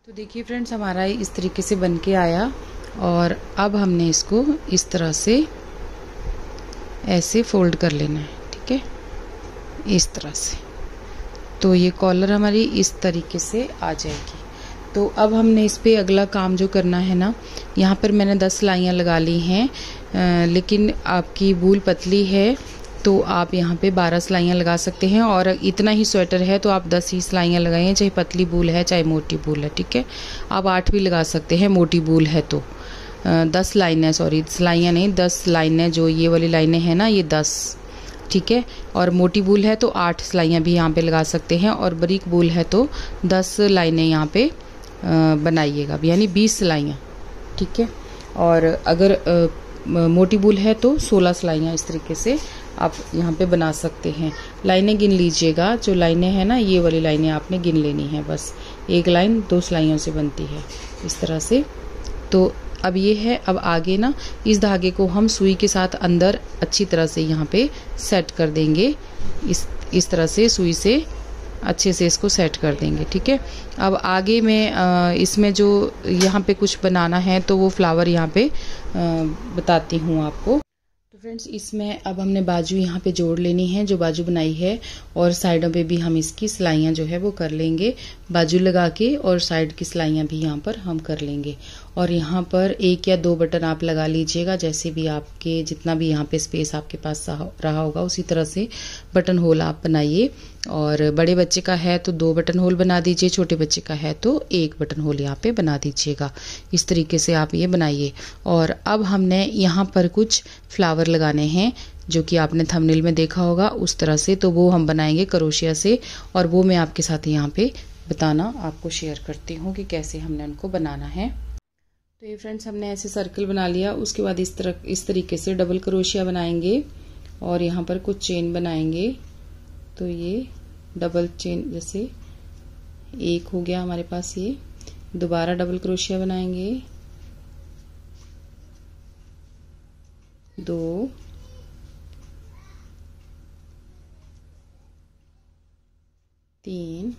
तो देखिए फ्रेंड्स हमारा इस तरीके से बन के आया, और अब हमने इसको इस तरह से ऐसे फोल्ड कर लेना है, ठीक है, इस तरह से। तो ये कॉलर हमारी इस तरीके से आ जाएगी। तो अब हमने इस पे अगला काम जो करना है ना, यहाँ पर मैंने 10 सिलाइयाँ लगा ली हैं, लेकिन आपकी बूल पतली है तो आप यहाँ पे 12 सिलाइयाँ लगा सकते हैं, और इतना ही स्वेटर है तो आप 10 ही सिलाइयाँ लगाएं, चाहे पतली बूल है चाहे मोटी बूल है, ठीक है। आप 8 भी लगा सकते हैं मोटी बूल है तो। 10 लाइनें, सॉरी सिलाइयाँ नहीं, 10 लाइनें, जो ये वाली लाइनें हैं ना ये 10, ठीक है। और मोटी बूल है तो 8 सिलाइयाँ भी यहाँ पे लगा सकते हैं, और बारीक बूल है तो 10 लाइनें यहाँ पे बनाइएगा, यानी 20 सिलाइयाँ, ठीक है। और अगर मोटी बूल है तो 16 सिलाइयाँ इस तरीके से आप यहाँ पे बना सकते हैं। लाइनें गिन लीजिएगा, जो लाइनें हैं ना ये वाली लाइनें आपने गिन लेनी है, बस एक लाइन 2 सिलाइयों से बनती है इस तरह से। तो अब ये है, अब आगे ना इस धागे को हम सुई के साथ अंदर अच्छी तरह से यहाँ पे सेट कर देंगे, इस तरह से सुई से अच्छे से इसको सेट कर देंगे, ठीक है। अब आगे में इसमें जो यहाँ पे कुछ बनाना है तो वो फ्लावर यहाँ पे बताती हूँ आपको। तो फ्रेंड्स इसमें अब हमने बाजू यहाँ पे जोड़ लेनी है, जो बाजू बनाई है, और साइडों पे भी हम इसकी सिलाइयाँ जो है वो कर लेंगे, बाजू लगा के, और साइड की सिलाइयाँ भी यहाँ पर हम कर लेंगे। और यहाँ पर 1 या 2 बटन आप लगा लीजिएगा, जैसे भी आपके जितना भी यहाँ पे स्पेस आपके पास रहा होगा उसी तरह से बटन होल आप बनाइए। और बड़े बच्चे का है तो 2 बटन होल बना दीजिए, छोटे बच्चे का है तो 1 बटन होल यहाँ पे बना दीजिएगा। इस तरीके से आप ये बनाइए। और अब हमने यहाँ पर कुछ फ्लावर लगाने हैं जो कि आपने थंबनेल में देखा होगा उस तरह से, तो वो हम बनाएंगे क्रोशिया से, और वो मैं आपके साथ यहाँ पे बताना आपको शेयर करती हूँ कि कैसे हमने उनको बनाना है। तो ये फ्रेंड्स हमने ऐसे सर्कल बना लिया। उसके बाद इस तरीके से डबल क्रोशिया बनाएंगे और यहाँ पर कुछ चेन बनाएंगे। तो ये डबल चेन, जैसे 1 हो गया हमारे पास, ये दोबारा डबल क्रोशिया बनाएंगे, 2, 3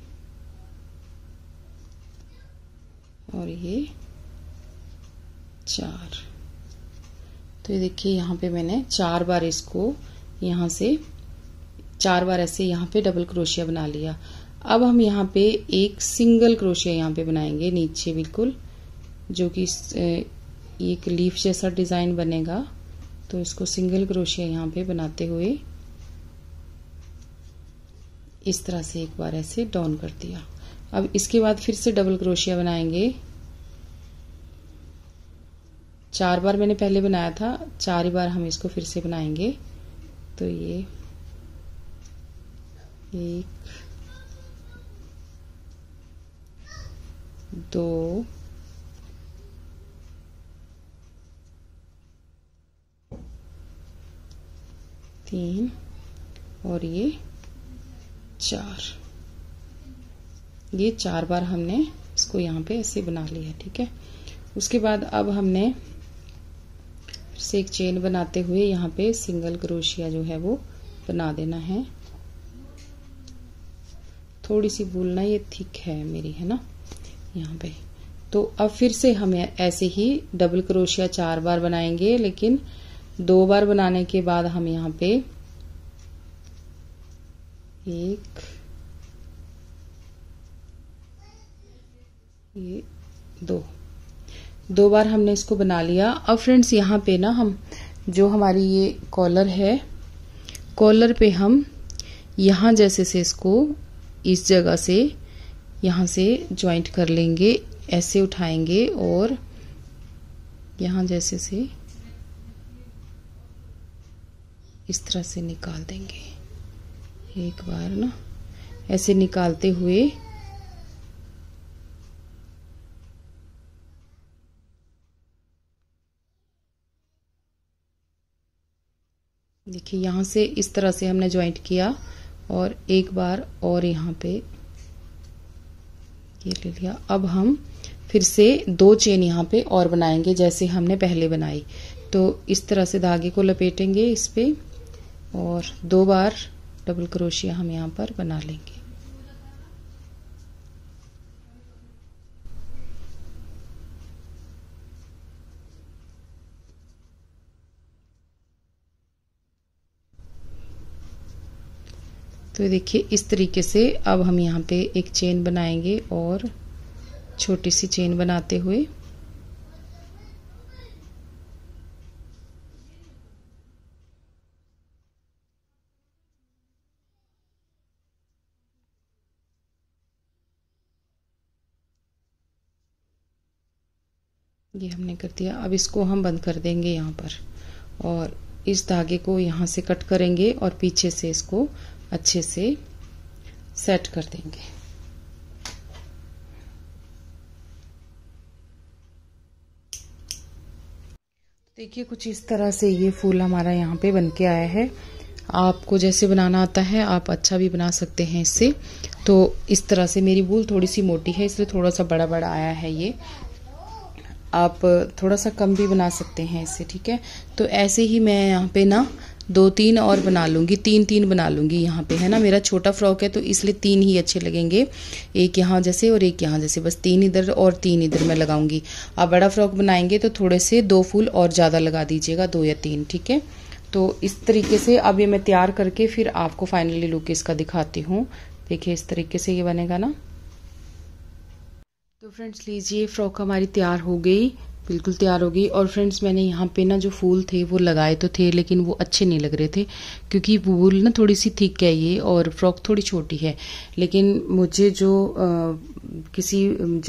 और ये 4। तो ये देखिए यहाँ पे मैंने 4 बार इसको यहाँ से 4 बार ऐसे यहाँ पे डबल क्रोशिया बना लिया। अब हम यहाँ पे एक सिंगल क्रोशिया यहाँ पे बनाएंगे नीचे बिल्कुल, जो कि एक लीफ जैसा डिजाइन बनेगा। तो इसको सिंगल क्रोशिया यहाँ पे बनाते हुए इस तरह से एक बार ऐसे डाउन कर दिया। अब इसके बाद फिर से डबल क्रोशिया बनाएंगे। 4 बार मैंने पहले बनाया था, 4 बार हम इसको फिर से बनाएंगे। तो ये 1, 2, 3 और ये 4। ये 4 बार हमने इसको यहाँ पे ऐसे बना लिया है, ठीक है। उसके बाद अब हमने फिर से एक चेन बनाते हुए यहाँ पे सिंगल क्रोशिया जो है वो बना देना है। थोड़ी सी भूलना, ये थिक है मेरी, है ना, यहाँ पे। तो अब फिर से हम ऐसे ही डबल क्रोशिया 4 बार बनाएंगे, लेकिन 2 बार बनाने के बाद हम यहाँ पे 1, ये 2 बार हमने इसको बना लिया। अब फ्रेंड्स यहाँ पे ना हम जो हमारी ये कॉलर है, कॉलर पे हम यहाँ जैसे से इसको इस जगह से यहाँ से ज्वाइंट कर लेंगे, ऐसे उठाएंगे और यहाँ जैसे से इस तरह से निकाल देंगे। एक बार ना ऐसे निकालते हुए देखिए यहाँ से इस तरह से हमने ज्वाइंट किया और एक बार और यहाँ पे ये ले लिया। अब हम फिर से 2 चेन यहाँ पे और बनाएंगे जैसे हमने पहले बनाई। तो इस तरह से धागे को लपेटेंगे इस पे और 2 बार डबल क्रोशिया हम यहाँ पर बना लेंगे। तो देखिए इस तरीके से अब हम यहाँ पे एक चेन बनाएंगे और छोटी सी चेन बनाते हुए ये हमने कर दिया। अब इसको हम बंद कर देंगे यहाँ पर और इस धागे को यहाँ से कट करेंगे और पीछे से इसको अच्छे से सेट कर देंगे। देखिए कुछ इस तरह से ये फूल हमारा यहाँ पे बन के आया है। आपको जैसे बनाना आता है आप अच्छा भी बना सकते हैं इससे। तो इस तरह से मेरी वूल थोड़ी सी मोटी है इसलिए थोड़ा सा बड़ा बड़ा आया है ये। आप थोड़ा सा कम भी बना सकते हैं इससे, ठीक है। तो ऐसे ही मैं यहाँ पे ना 2-3 और बना लूँगी, 3-3 बना लूँगी यहाँ पे, है ना। मेरा छोटा फ्रॉक है तो इसलिए 3 ही अच्छे लगेंगे, एक यहाँ जैसे और एक यहाँ जैसे, बस 3 इधर और 3 इधर मैं लगाऊंगी। आप बड़ा फ्रॉक बनाएंगे तो थोड़े से 2 फूल और ज़्यादा लगा दीजिएगा, 2 या 3, ठीक है। तो इस तरीके से अब ये मैं तैयार करके फिर आपको फाइनली लुक इसका दिखाती हूँ। देखिए इस तरीके से ये बनेगा ना। तो फ्रेंड्स लीजिए, फ्रॉक हमारी तैयार हो गई, बिल्कुल तैयार हो गई। और फ्रेंड्स मैंने यहाँ पे ना जो फूल थे वो लगाए तो थे, लेकिन वो अच्छे नहीं लग रहे थे क्योंकि वूल ना थोड़ी सी थिक है ये और फ्रॉक थोड़ी छोटी है। लेकिन मुझे जो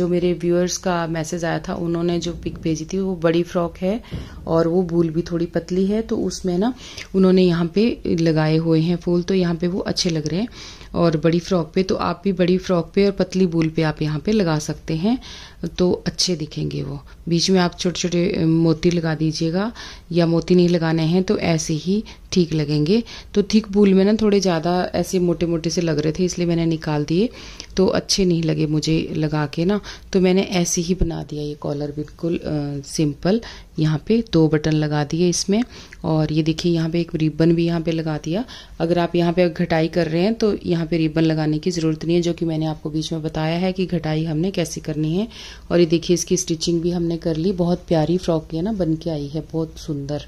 मेरे व्यूअर्स का मैसेज आया था, उन्होंने जो पिक भेजी थी वो बड़ी फ्रॉक है और वो वूल भी थोड़ी पतली है, तो उसमें ना उन्होंने यहाँ पे लगाए हुए हैं फूल, तो यहाँ पे वो अच्छे लग रहे हैं। और बड़ी फ्रॉक पे तो आप भी बड़ी फ्रॉक पे और पतली वूल पे आप यहाँ पे लगा सकते हैं, तो अच्छे दिखेंगे वो। बीच में आप छोटे छोटे मोती लगा दीजिएगा, या मोती नहीं लगाने हैं तो ऐसे ही ठीक लगेंगे। तो थिक वूल में ना थोड़े ज़्यादा ऐसे मोटे मोटे से लग रहे थे, इसलिए मैंने निकाल दिए, तो अच्छे नहीं लगे मुझे लगा के ना, तो मैंने ऐसे ही बना दिया ये कॉलर, बिल्कुल सिंपल। यहाँ पे 2 बटन लगा दिए इसमें, और ये देखिए यहाँ पे एक रिबन भी यहाँ पे लगा दिया। अगर आप यहाँ पे घटाई कर रहे हैं तो यहाँ पे रिबन लगाने की ज़रूरत नहीं है, जो कि मैंने आपको बीच में बताया है कि घटाई हमने कैसे करनी है। और ये देखिए इसकी स्टिचिंग भी हमने कर ली, बहुत प्यारी फ्रॉक है ना, बन के आई है, बहुत सुंदर।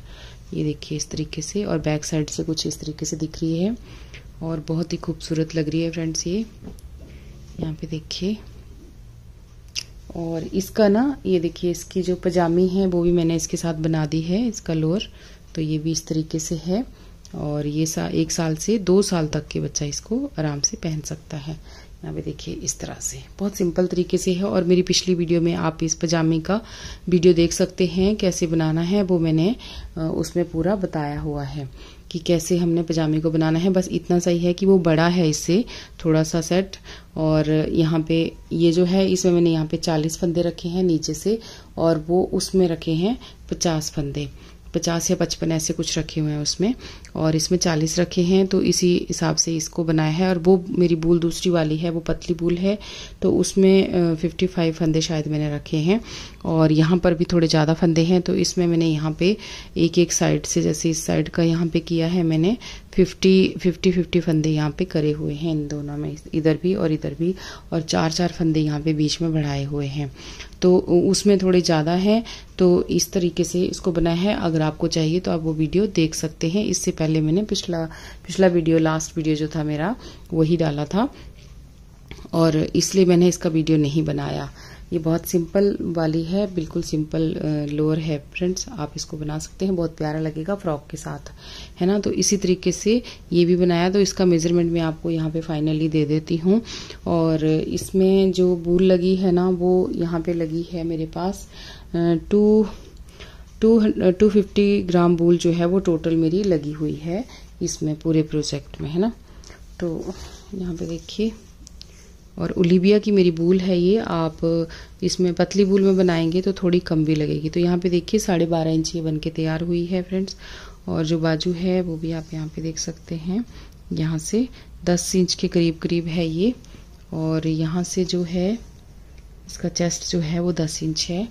ये देखिए इस तरीके से, और बैक साइड से कुछ इस तरीके से दिख रही है और बहुत ही खूबसूरत लग रही है फ्रेंड्स ये। यहाँ पे देखिए, और इसका ना ये देखिए इसकी जो पजामी है वो भी मैंने इसके साथ बना दी है, इसका लोअर, तो ये भी इस तरीके से है। और ये 1 साल से 2 साल तक के बच्चा इसको आराम से पहन सकता है। यहाँ पे देखिए इस तरह से बहुत सिंपल तरीके से है। और मेरी पिछली वीडियो में आप इस पजामे का वीडियो देख सकते हैं, कैसे बनाना है वो मैंने उसमें पूरा बताया हुआ है कि कैसे हमने पजामे को बनाना है। बस इतना सही है कि वो बड़ा है इससे थोड़ा सा सेट। और यहाँ पे ये जो है इसमें मैंने यहाँ पे 40 फंदे रखे हैं नीचे से, और वो उसमें रखे हैं 50 फंदे, 50 या 55 ऐसे कुछ रखे हुए हैं उसमें, और इसमें 40 रखे हैं, तो इसी हिसाब से इसको बनाया है। और वो मेरी बूल दूसरी वाली है, वो पतली बूल है, तो उसमें 55 फंदे शायद मैंने रखे हैं। और यहाँ पर भी थोड़े ज़्यादा फंदे हैं, तो इसमें मैंने यहाँ पे एक साइड से, जैसे इस साइड का यहाँ पे किया है मैंने 50 फंदे यहाँ पे करे हुए हैं इन दोनों में, इधर भी और इधर भी, और 4 फंदे यहाँ पे बीच में बढ़ाए हुए हैं, तो उसमें थोड़े ज़्यादा है। तो इस तरीके से इसको बनाया है। अगर आपको चाहिए तो आप वो वीडियो देख सकते हैं। इससे पहले मैंने पिछला वीडियो, लास्ट वीडियो जो था मेरा, वही डाला था, और इसलिए मैंने इसका वीडियो नहीं बनाया। ये बहुत सिंपल वाली है, बिल्कुल सिंपल लोअर है फ्रेंड्स, आप इसको बना सकते हैं, बहुत प्यारा लगेगा फ्रॉक के साथ, है ना। तो इसी तरीके से ये भी बनाया, तो इसका मेजरमेंट मैं आपको यहाँ पे फाइनली दे देती हूँ। और इसमें जो वूल लगी है ना, वो यहाँ पे लगी है मेरे पास 250 ग्राम वूल जो है वो टोटल मेरी लगी हुई है इसमें पूरे प्रोजेक्ट में, है ना। तो यहाँ पे देखिए, और ओलिविया की मेरी बूल है ये। आप इसमें पतली बूल में बनाएंगे तो थोड़ी कम भी लगेगी। तो यहाँ पे देखिए 12.5 इंच ये बन के तैयार हुई है फ्रेंड्स। और जो बाजू है वो भी आप यहाँ पे देख सकते हैं, यहाँ से 10 इंच के करीब है ये। और यहाँ से जो है इसका चेस्ट जो है वो 10 इंच है।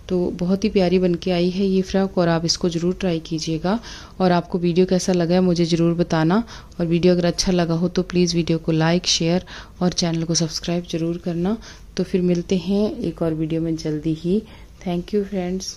तो बहुत ही प्यारी बन के आई है ये फ्रॉक, और आप इसको ज़रूर ट्राई कीजिएगा। और आपको वीडियो कैसा लगा है मुझे ज़रूर बताना। और वीडियो अगर अच्छा लगा हो तो प्लीज़ वीडियो को लाइक, शेयर और चैनल को सब्सक्राइब ज़रूर करना। तो फिर मिलते हैं एक और वीडियो में जल्दी ही। Thank you friends.